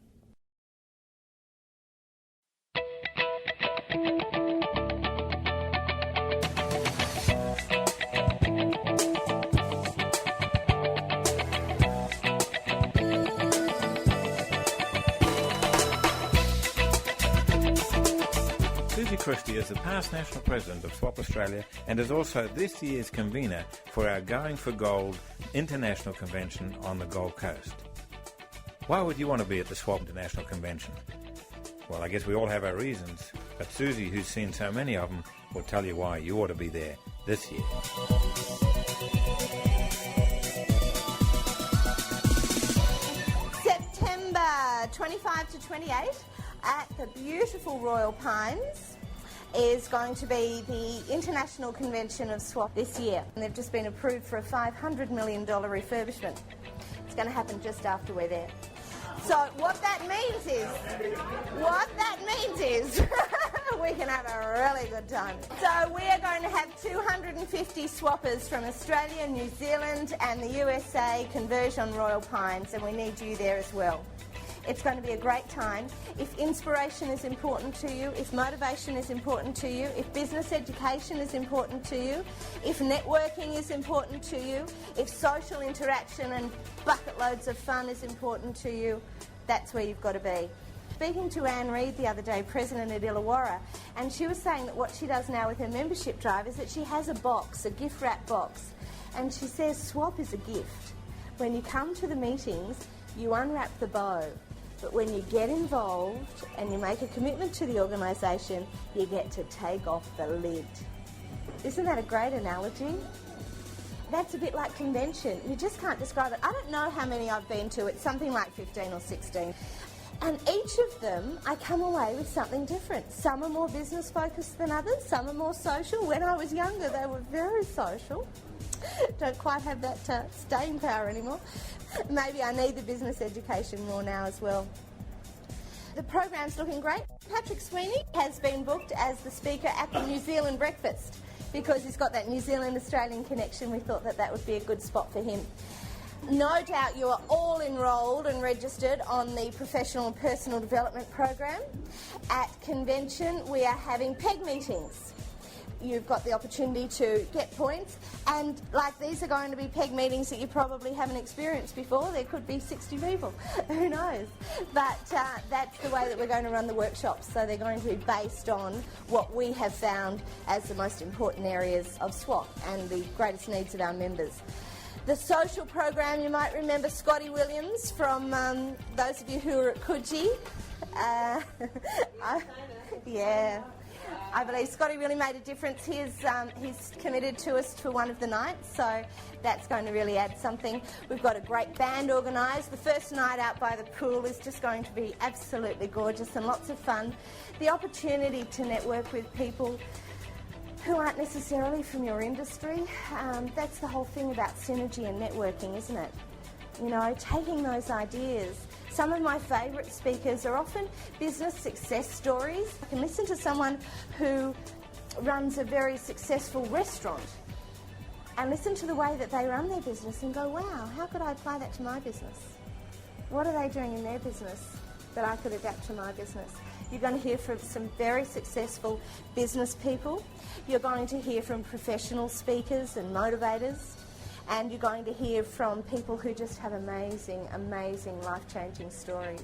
A: Susie Christie is the past National President of SWAP Australia and is also this year's convener for our Going for Gold International Convention on the Gold Coast. Why would you want to be at the SWAP International Convention? Well, I guess we all have our reasons, but Susie, who's seen so many of them, will tell you why you ought to be there this year.
E: September 25 to 28 at the beautiful Royal Pines is going to be the International Convention of SWAP this year. And they've just been approved for a $500 million refurbishment. It's going to happen just after we're there. So what that means is we can have a really good time. So we are going to have 250 swappers from Australia, New Zealand and the USA converge on Royal Pines, and we need you there as well. It's going to be a great time. If inspiration is important to you, if motivation is important to you, if business education is important to you, if networking is important to you, if social interaction and bucket loads of fun is important to you, that's where you've got to be. Speaking to Anne Reid the other day, President at Illawarra, and she was saying that what she does now with her membership drive is that she has a box, a gift wrap box, and she says SWAP is a gift. When you come to the meetings, you unwrap the bow. But when you get involved and you make a commitment to the organisation, you get to take off the lid. Isn't that a great analogy? That's a bit like convention. You just can't describe it. I don't know how many I've been to. It's something like 15 or 16. And each of them, I come away with something different. Some are more business focused than others. Some are more social. When I was younger, they were very social. Don't quite have that staying power anymore. Maybe I need the business education more now as well. The program's looking great. Patrick Sweeney has been booked as the speaker at the New Zealand breakfast because he's got that New Zealand-Australian connection. We thought that that would be a good spot for him. No doubt you are all enrolled and registered on the Professional and Personal Development Program. At convention, we are having PEG meetings. You've got the opportunity to get points, and like these are going to be PEG meetings that you probably haven't experienced before. There could be 60 people, who knows? But that's the way that we're going to run the workshops, so they're going to be based on what we have found as the most important areas of SWAP and the greatest needs of our members. The social program, you might remember Scotty Williams from those of you who are at Coogee. Yeah. I believe Scotty really made a difference. He's committed to us for one of the nights, so that's going to really add something. We've got a great band organised. The first night out by the pool is just going to be absolutely gorgeous and lots of fun. The opportunity to network with people who aren't necessarily from your industry, that's the whole thing about synergy and networking, isn't it? You know, taking those ideas. Some of my favourite speakers are often business success stories. I can listen to someone who runs a very successful restaurant and listen to the way that they run their business and go, wow, how could I apply that to my business? What are they doing in their business that I could adapt to my business? You're going to hear from some very successful business people. You're going to hear from professional speakers and motivators. And you're going to hear from people who just have amazing, amazing life-changing stories.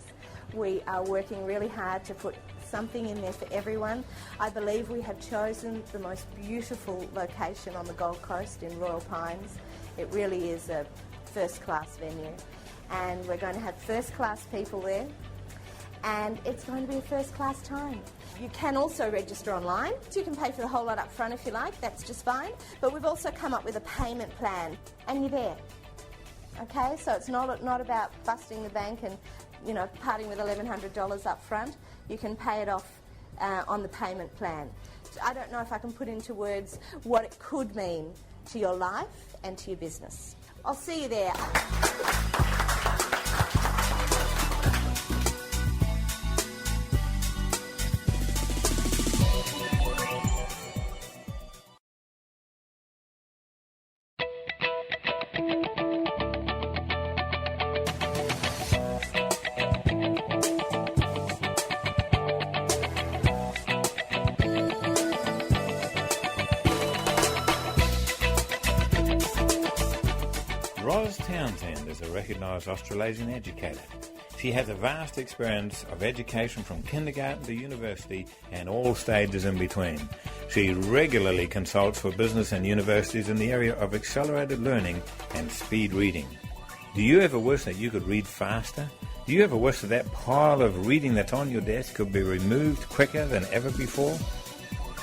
E: We are working really hard to put something in there for everyone. I believe we have chosen the most beautiful location on the Gold Coast in Royal Pines. It really is a first-class venue. And we're going to have first-class people there. And it's going to be a first-class time. You can also register online. So you can pay for the whole lot up front if you like, that's just fine. But we've also come up with a payment plan, and you're there. Okay, so it's not about busting the bank and, you know, parting with $1,100 up front. You can pay it off on the payment plan. So I don't know if I can put into words what it could mean to your life and to your business. I'll see you there.
A: Townsend is a recognised Australasian educator. She has a vast experience of education from kindergarten to university and all stages in between. She regularly consults for business and universities in the area of accelerated learning and speed reading. Do you ever wish that you could read faster? Do you ever wish that that pile of reading that's on your desk could be removed quicker than ever before?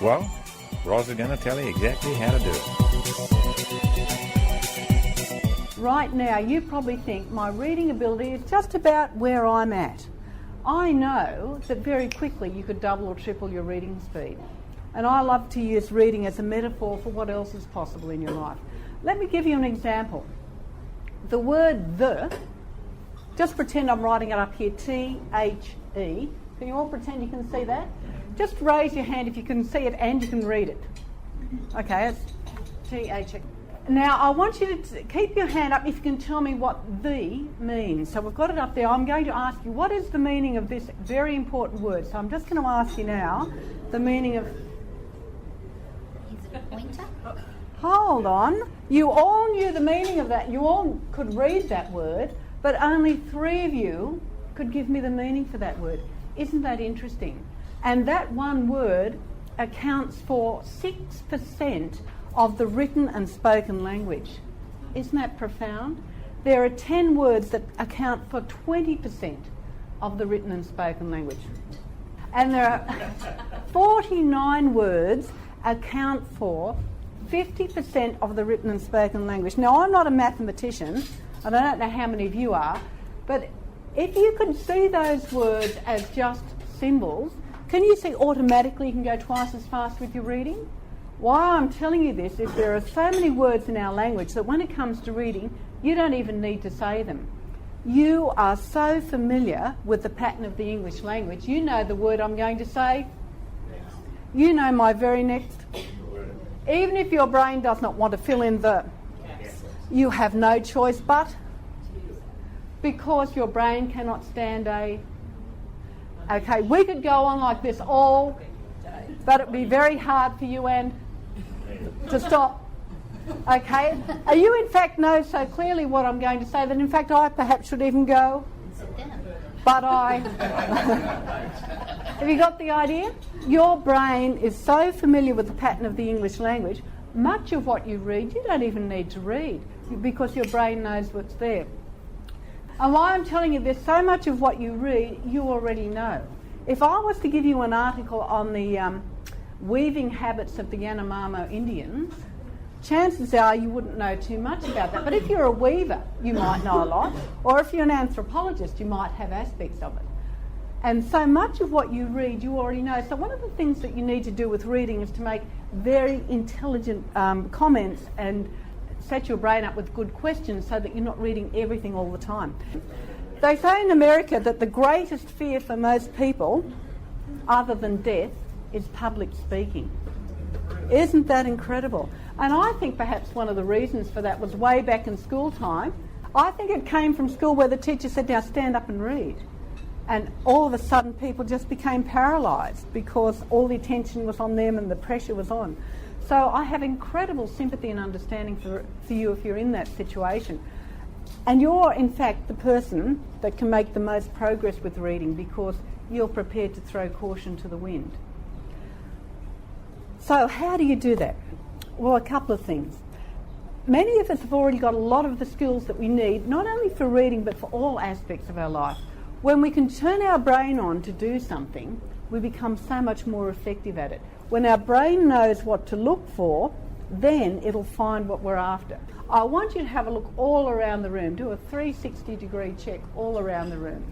A: Well, Ros is going to tell you exactly how to do it.
F: Right now, you probably think my reading ability is just about where I'm at. I know that very quickly you could double or triple your reading speed. And I love to use reading as a metaphor for what else is possible in your life. Let me give you an example. The word the, just pretend I'm writing it up here, T-H-E. Can you all pretend you can see that? Just raise your hand if you can see it and you can read it. Okay, it's T-H-E. Now, I want you to keep your hand up if you can tell me what the means. So we've got it up there. I'm going to ask you, what is the meaning of this very important word? So I'm just going to ask you now the meaning of...
G: Is it a pointer?
F: Hold on. You all knew the meaning of that. You all could read that word, but only 3 of you could give me the meaning for that word. Isn't that interesting? And that one word accounts for 6% of the written and spoken language. Isn't that profound? There are 10 words that account for 20% of the written and spoken language. And there are 49 words account for 50% of the written and spoken language. Now, I'm not a mathematician, and I don't know how many of you are, but if you could see those words as just symbols, can you see automatically you can go twice as fast with your reading? Why I'm telling you this is there are so many words in our language that when it comes to reading, you don't even need to say them. You are so familiar with the pattern of the English language, you know the word I'm going to say. You know my very next. Even if your brain does not want to fill in the, you have no choice but, because your brain cannot stand a... Okay, we could go on like this all, but it would be very hard for you and to stop. Okay? You in fact know so clearly what I'm going to say that in fact I perhaps should even go. But I... Have you got the idea? Your brain is so familiar with the pattern of the English language, much of what you read you don't even need to read because your brain knows what's there. And why I'm telling you this, so much of what you read you already know. If I was to give you an article on the weaving habits of the Yanomamo Indians, chances are you wouldn't know too much about that. But if you're a weaver, you might know a lot. Or if you're an anthropologist, you might have aspects of it. And so much of what you read, you already know. So one of the things that you need to do with reading is to make very intelligent comments and set your brain up with good questions so that you're not reading everything all the time. They say in America that the greatest fear for most people, other than death, is public speaking. Isn't that incredible? And I think perhaps one of the reasons for that was way back in school time. I think it came from school where the teacher said, now stand up and read. And all of a sudden people just became paralysed because all the attention was on them and the pressure was on. So I have incredible sympathy and understanding for you if you're in that situation. And you're in fact the person that can make the most progress with reading because you're prepared to throw caution to the wind. So how do you do that? Well, a couple of things. Many of us have already got a lot of the skills that we need, not only for reading but for all aspects of our life. When we can turn our brain on to do something, we become so much more effective at it. When our brain knows what to look for, then it'll find what we're after. I want you to have a look all around the room. Do a 360-degree check all around the room.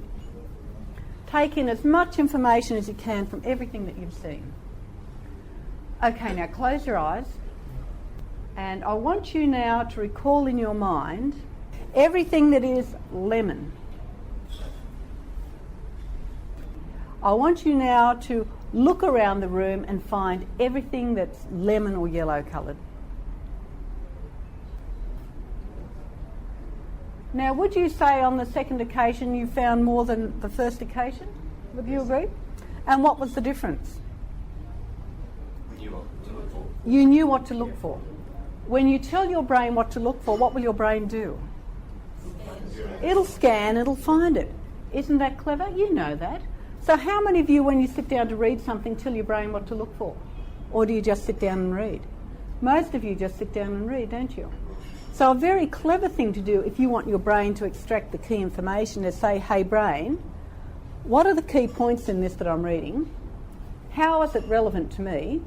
F: Take in as much information as you can from everything that you've seen. Okay, now close your eyes. And I want you now to recall in your mind everything that is lemon. I want you now to look around the room and find everything that's lemon or yellow coloured. Now, would you say on the second occasion you found more than the first occasion? Would you agree? And what was the difference? You knew what to look for. When you tell your brain what to look for, what will your brain do? It'll scan, it'll find it. Isn't that clever? You know that. So how many of you, when you sit down to read something, tell your brain what to look for? Or do you just sit down and read? Most of you just sit down and read, don't you? So a very clever thing to do if you want your brain to extract the key information is say, hey brain, what are the key points in this that I'm reading? How is it relevant to me?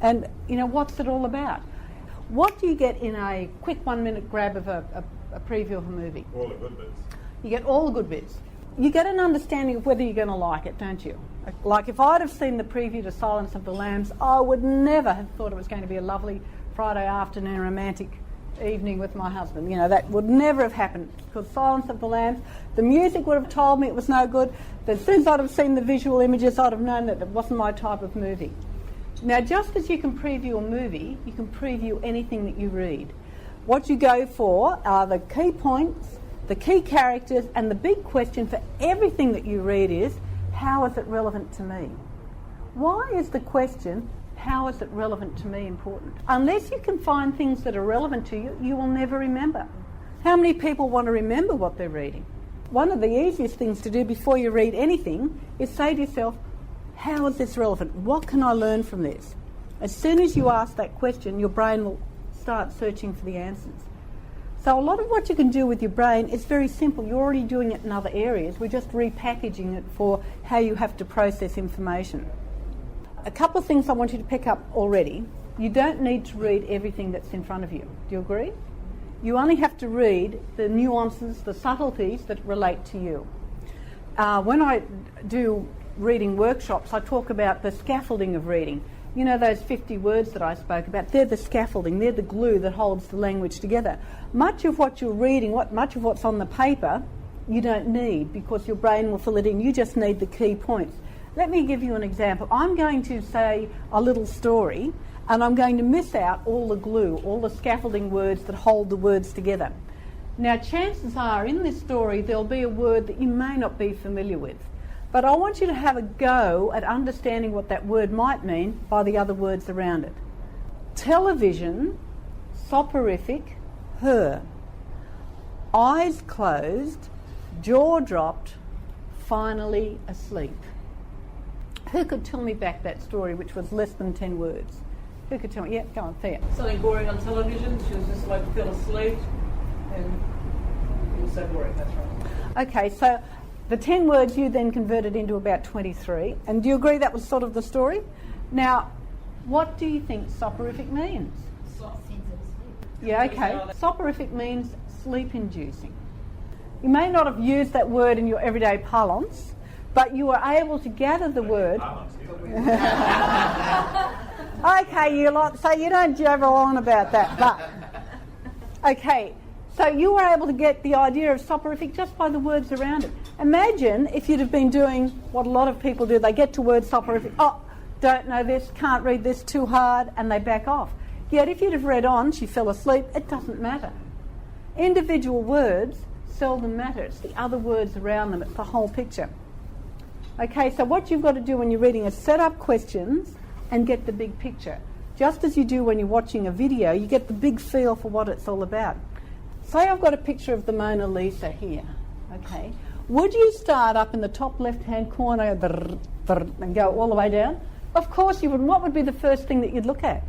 F: And, what's it all about? What do you get in a quick 1 minute grab of a preview of a movie?
D: All the good bits.
F: You get all the good bits. You get an understanding of whether you're going to like it, don't you? Like if I'd have seen the preview to Silence of the Lambs, I would never have thought it was going to be a lovely Friday afternoon romantic evening with my husband. That would never have happened because Silence of the Lambs, the music would have told me it was no good. But as soon as I'd have seen the visual images, I'd have known that it wasn't my type of movie. Now, just as you can preview a movie, you can preview anything that you read. What you go for are the key points, the key characters, and the big question for everything that you read is, how is it relevant to me? Why is the question, how is it relevant to me, important? Unless you can find things that are relevant to you, you will never remember. How many people want to remember what they're reading? One of the easiest things to do before you read anything is say to yourself, how is this relevant? What can I learn from this? As soon as you ask that question, your brain will start searching for the answers. So a lot of what you can do with your brain is very simple. You're already doing it in other areas. We're just repackaging it for how you have to process information. A couple of things I want you to pick up already. You don't need to read everything that's in front of you. Do you agree? You only have to read the nuances, the subtleties that relate to you. When I do reading workshops, I talk about the scaffolding of reading. Those 50 words that I spoke about, they're the scaffolding, they're the glue that holds the language together. Much of what you're reading, much of what's on the paper, you don't need because your brain will fill it in. You just need the key points. Let me give you an example. I'm going to say a little story and I'm going to miss out all the glue, all the scaffolding words that hold the words together. Now, chances are in this story there'll be a word that you may not be familiar with. But I want you to have a go at understanding what that word might mean by the other words around it. Television, soporific, her. Eyes closed, jaw dropped, finally asleep. Who could tell me back that story, which was less than 10 words? Who could tell me? Yeah, go on, Thea.
H: Something boring on television. She was just fell asleep, and it was so boring. That's right.
F: Okay, so the 10 words you then converted into about 23. And do you agree that was sort of the story? Now, What do you think soporific means? Yeah, okay. Soporific means sleep-inducing. You may not have used that word in your everyday parlance, but you were able to gather the word. Okay, you lot, so you don't jabber on about that, but okay. So you were able to get the idea of soporific just by the words around it. Imagine if you'd have been doing what a lot of people do. They get to word soporific, oh, don't know this, can't read this, too hard, and they back off. Yet if you'd have read on, she fell asleep, it doesn't matter. Individual words seldom matter. It's the other words around them. It's the whole picture. Okay, so what you've got to do when you're reading is set up questions and get the big picture. Just as you do when you're watching a video, you get the big feel for what it's all about. Say I've got a picture of the Mona Lisa here, okay? Would you start up in the top left-hand corner and go all the way down? Of course you would. What would be the first thing that you'd look at?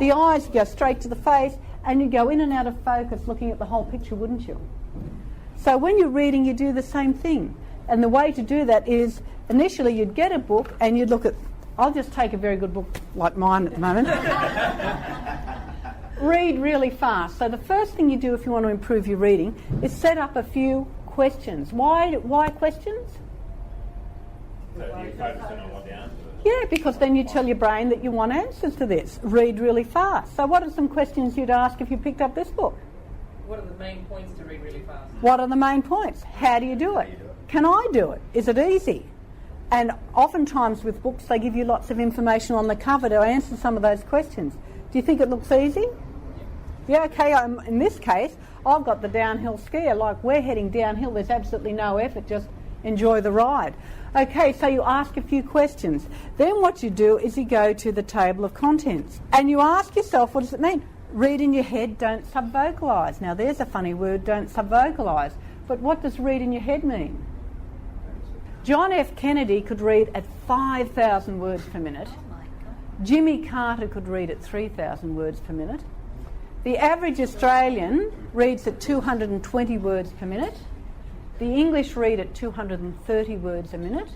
F: The eyes. You go straight to the face and you go in and out of focus looking at the whole picture, wouldn't you? So when you're reading, you do the same thing. And the way to do that is, initially you'd get a book and you'd look at, I'll just take a very good book like mine at the moment. Read really fast. So the first thing you do if you want to improve your reading is set up a few questions. Why questions?
A: So you're focusing on what the answer is.
F: Yeah, because then you tell your brain that you want answers to this. Read really fast. So what are some questions you'd ask if you picked up this book?
H: What are the main points to read really fast?
F: What are the main points? How do you do it? Can I do it? Is it easy? And oftentimes with books they give you lots of information on the cover to answer some of those questions. Do you think it looks easy? Yeah, okay, in this case, I've got the downhill skier. Like, we're heading downhill, there's absolutely no effort, just enjoy the ride. Okay, so you ask a few questions. Then what you do is you go to the table of contents. And you ask yourself, what does it mean? Read in your head, don't sub-vocalise. Now, there's a funny word, don't sub-vocalise. But what does read in your head mean? John F. Kennedy could read at 5,000 words per minute. Jimmy Carter could read at 3,000 words per minute. The average Australian reads at 220 words per minute. The English read at 230 words a minute.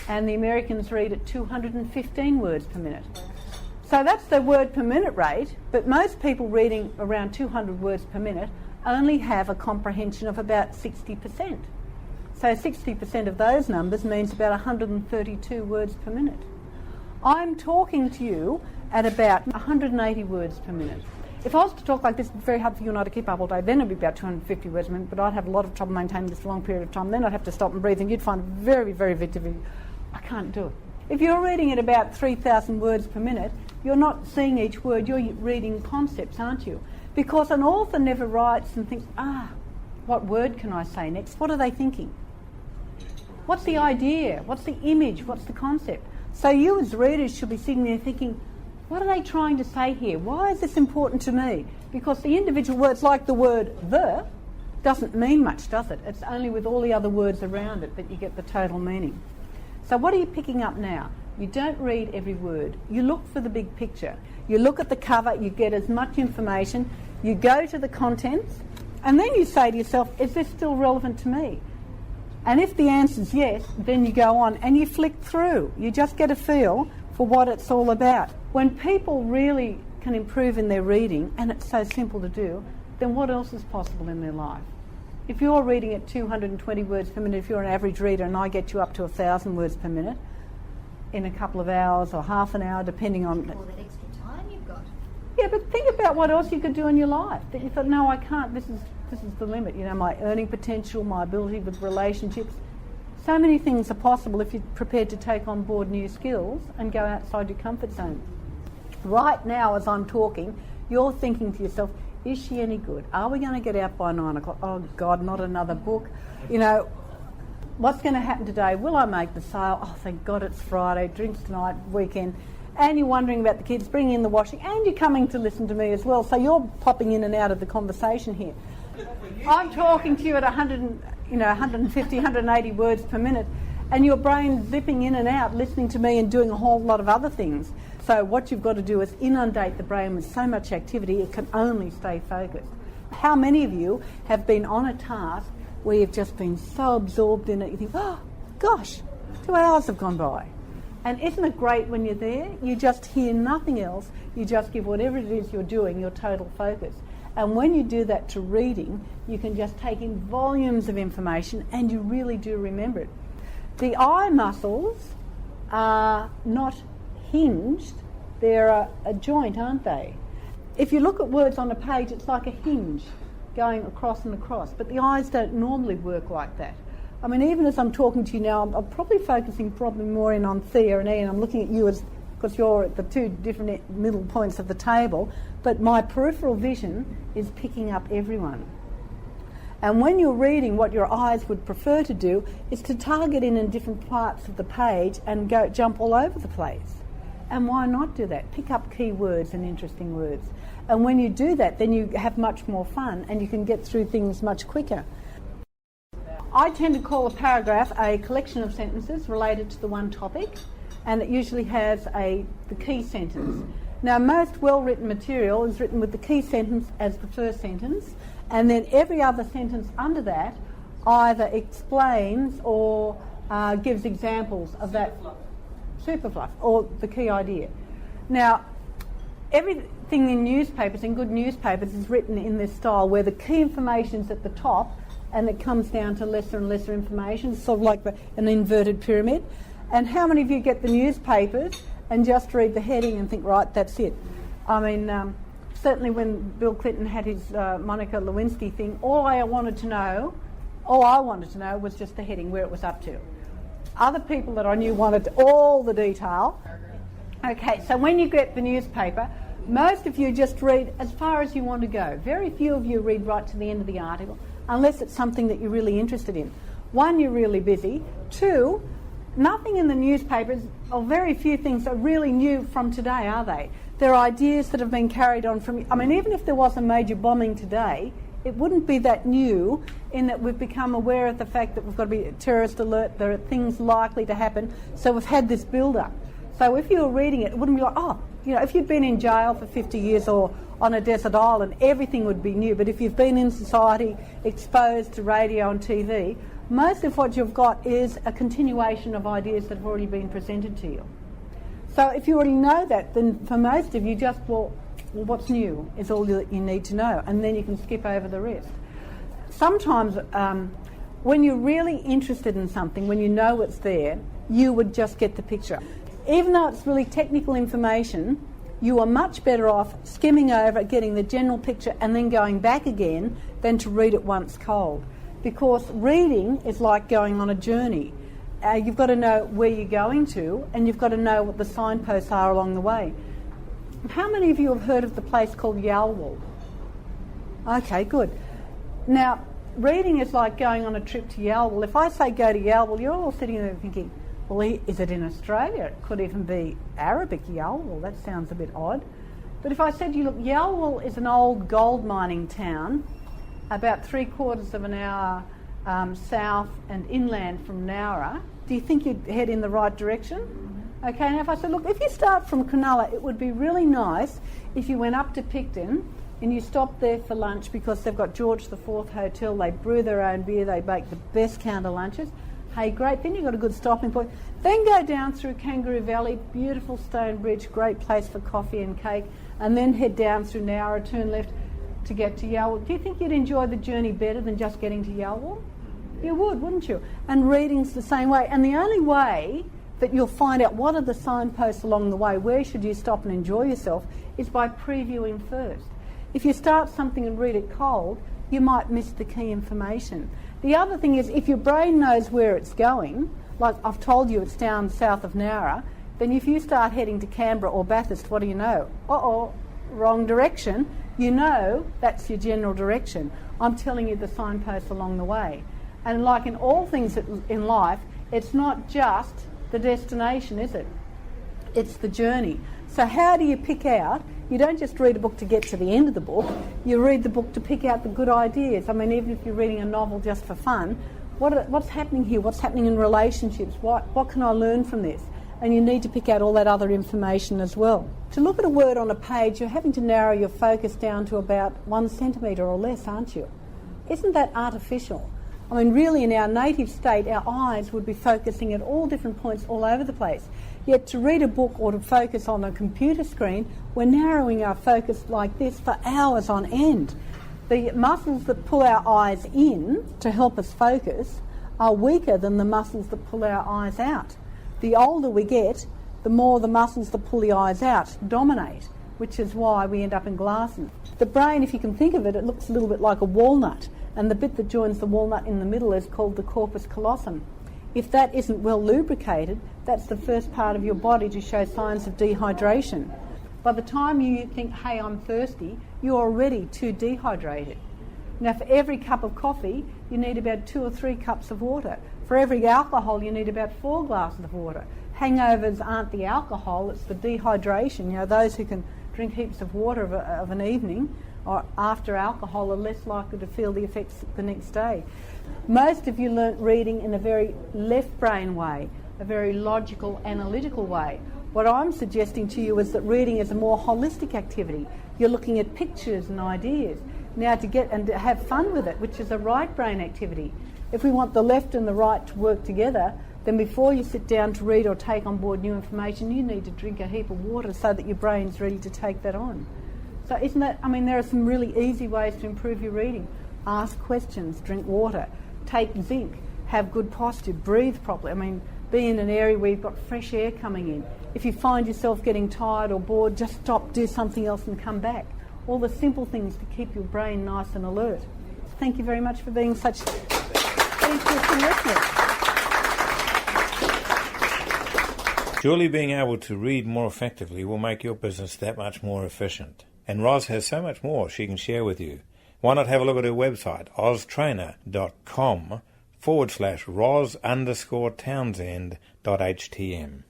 F: And the Americans read at 215 words per minute. So that's the word per minute rate, but most people reading around 200 words per minute only have a comprehension of about 60%. So 60% of those numbers means about 132 words per minute. I'm talking to you at about 180 words per minute. If I was to talk like this, it's very hard for you and I to keep up all day. Then it'd be about 250 words a minute, but I'd have a lot of trouble maintaining this for a long period of time. Then I'd have to stop and breathe, and you'd find it very, very difficult. I can't do it. If you're reading at about 3,000 words per minute, you're not seeing each word, you're reading concepts, aren't you? Because an author never writes and thinks, what word can I say next? What are they thinking? What's the idea? What's the image? What's the concept? So you as readers should be sitting there thinking, what are they trying to say here? Why is this important to me? Because the individual words, like the word the, doesn't mean much, does it? It's only with all the other words around it that you get the total meaning. So what are you picking up now? You don't read every word. You look for the big picture. You look at the cover, you get as much information, you go to the contents, and then you say to yourself, is this still relevant to me? And if the answer's yes, then you go on and you flick through. You just get a feel for what it's all about. When people really can improve in their reading, and it's so simple to do, then what else is possible in their life? If you're reading at 220 words per minute, if you're an average reader and I get you up to 1,000 words per minute in a couple of hours or half an hour, depending on...
G: All that extra time you've got.
F: Yeah, but think about what else you could do in your life that you thought, no, I can't, this is the limit. You know, my earning potential, my ability with relationships. So many things are possible if you're prepared to take on board new skills and go outside your comfort zone. Right now, as I'm talking, you're thinking to yourself, is she any good? Are we going to get out by 9 o'clock? Oh, God, not another book. You know, what's going to happen today? Will I make the sale? Oh, thank God it's Friday, drinks tonight, weekend. And you're wondering about the kids, bringing in the washing, and you're coming to listen to me as well. So you're popping in and out of the conversation here. I'm talking to you at 150, 180 words per minute, and your brain's zipping in and out, listening to me and doing a whole lot of other things. So what you've got to do is inundate the brain with so much activity it can only stay focused. How many of you have been on a task where you've just been so absorbed in it, you think, oh, gosh, 2 hours have gone by. And isn't it great when you're there? You just hear nothing else. You just give whatever it is you're doing your total focus. And when you do that to reading, you can just take in volumes of information and you really do remember it. The eye muscles are not hinged. They're a joint, aren't they? If you look at words on a page, it's like a hinge going across and across. But the eyes don't normally work like that. I mean, even as I'm talking to you now, I'm probably focusing more in on Thea and Ian. I'm looking at you because you're at the two different middle points of the table, but my peripheral vision is picking up everyone. And when you're reading, what your eyes would prefer to do is to target in different parts of the page and jump all over the place. And why not do that? Pick up key words and interesting words. And when you do that, then you have much more fun and you can get through things much quicker. I tend to call a paragraph a collection of sentences related to the one topic, and it usually has the key sentence. Now, most well-written material is written with the key sentence as the first sentence, and then every other sentence under that either explains or gives examples of that superfluff or the key idea. Now, everything in newspapers, in good newspapers, is written in this style where the key information is at the top and it comes down to lesser and lesser information, sort of like an inverted pyramid. And how many of you get the newspapers and just read the heading and think, right, that's it? I mean, certainly when Bill Clinton had his Monica Lewinsky thing, all I wanted to know was just the heading, where it was up to. Other people that I knew wanted all the detail. Okay, so when you get the newspaper, most of you just read as far as you want to go. Very few of you read right to the end of the article, unless it's something that you're really interested in. One, you're really busy. Two, nothing in the newspapers, or very few things, are really new from today, are they? They're ideas that have been carried on from... I mean, even if there was a major bombing today, it wouldn't be that new in that we've become aware of the fact that we've got to be a terrorist alert, there are things likely to happen, so we've had this build-up. So if you were reading it, it wouldn't be like, oh, you know, if you'd been in jail for 50 years or on a desert island, everything would be new. But if you've been in society, exposed to radio and TV, most of what you've got is a continuation of ideas that have already been presented to you. So if you already know that, then for most of you, just, well, what's new is all that you need to know, and then you can skip over the rest. Sometimes when you're really interested in something, when you know it's there, you would just get the picture. Even though it's really technical information, you are much better off skimming over, getting the general picture and then going back again than to read it once cold. Because reading is like going on a journey. You've got to know where you're going to, and you've got to know what the signposts are along the way. How many of you have heard of the place called Yalwal? Okay, good. Now, reading is like going on a trip to Yalwal. If I say go to Yalwal, you're all sitting there thinking, well, is it in Australia? It could even be Arabic Yalwal. That sounds a bit odd. But if I said to you, look, Yalwal is an old gold mining town, about 3/4 of an hour south and inland from Nowra. Do you think you'd head in the right direction? Mm-hmm. Okay, now if I said, look, if you start from Cronulla, it would be really nice if you went up to Picton and you stopped there for lunch because they've got George IV Hotel, they brew their own beer, they bake the best counter lunches. Hey, great, then you've got a good stopping point. Then go down through Kangaroo Valley, beautiful stone bridge, great place for coffee and cake, and then head down through Nowra, turn left to get to Yalwal. Do you think you'd enjoy the journey better than just getting to Yalwal? You would, wouldn't you? And reading's the same way. And the only way that you'll find out what are the signposts along the way, where should you stop and enjoy yourself, is by previewing first. If you start something and read it cold, you might miss the key information. The other thing is, if your brain knows where it's going, like I've told you it's down south of Nowra, then if you start heading to Canberra or Bathurst, what do you know? Uh-oh, wrong direction. You know that's your general direction. I'm telling you the signposts along the way. And like in all things in life, it's not just the destination, is it? It's the journey. So how do you pick out? You don't just read a book to get to the end of the book. You read the book to pick out the good ideas. I mean, even if you're reading a novel just for fun, what's happening here? What's happening in relationships? What can I learn from this? And you need to pick out all that other information as well. To look at a word on a page, you're having to narrow your focus down to about 1 centimetre or less, aren't you? Isn't that artificial? I mean, really, in our native state, our eyes would be focusing at all different points all over the place. Yet to read a book or to focus on a computer screen, we're narrowing our focus like this for hours on end. The muscles that pull our eyes in to help us focus are weaker than the muscles that pull our eyes out. The older we get, the more the muscles that pull the eyes out dominate, which is why we end up in glasses. The brain, if you can think of it, it looks a little bit like a walnut, and the bit that joins the walnut in the middle is called the corpus callosum. If that isn't well lubricated, that's the first part of your body to show signs of dehydration. By the time you think, hey, I'm thirsty, you're already too dehydrated. Now, for every cup of coffee, you need about 2 or 3 cups of water. For every alcohol, you need about 4 glasses of water. Hangovers aren't the alcohol, it's the dehydration. You know, those who can drink heaps of water of an evening or after alcohol are less likely to feel the effects the next day. Most of you learnt reading in a very left brain way, a very logical, analytical way. What I'm suggesting to you is that reading is a more holistic activity. You're looking at pictures and ideas. Now to get and to have fun with it, which is a right brain activity. If we want the left and the right to work together, then before you sit down to read or take on board new information, you need to drink a heap of water so that your brain's ready to take that on. So isn't that, I mean, there are some really easy ways to improve your reading. Ask questions, drink water, take zinc, have good posture, breathe properly. I mean, be in an area where you've got fresh air coming in. If you find yourself getting tired or bored, just stop, do something else and come back. All the simple things to keep your brain nice and alert. Thank you very much for being such interesting listeners.
A: Surely being able to read more effectively will make your business that much more efficient. And Roz has so much more she can share with you. Why not have a look at her website, oztrainer.com/Roz_Townsend.htm.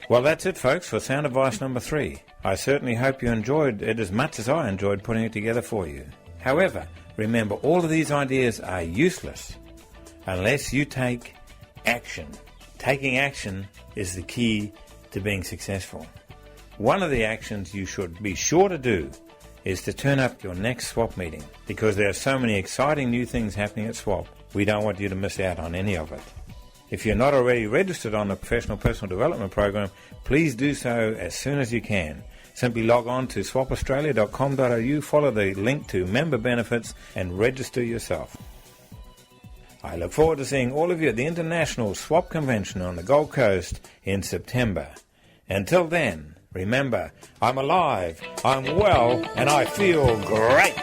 A: Well, that's it, folks, for Sound Advice number 3. I certainly hope you enjoyed it as much as I enjoyed putting it together for you. However, remember, all of these ideas are useless unless you take action. Taking action is the key to being successful. One of the actions you should be sure to do is to turn up your next swap meeting, because there are so many exciting new things happening at swap. We don't want you to miss out on any of it. If you're not already registered on the Professional Personal Development Program, please do so as soon as you can. Simply log on to swapaustralia.com.au, follow the link to member benefits and register yourself. I look forward to seeing all of you at the International Swap Convention on the Gold Coast in September. Until then, remember, I'm alive, I'm well, and I feel great.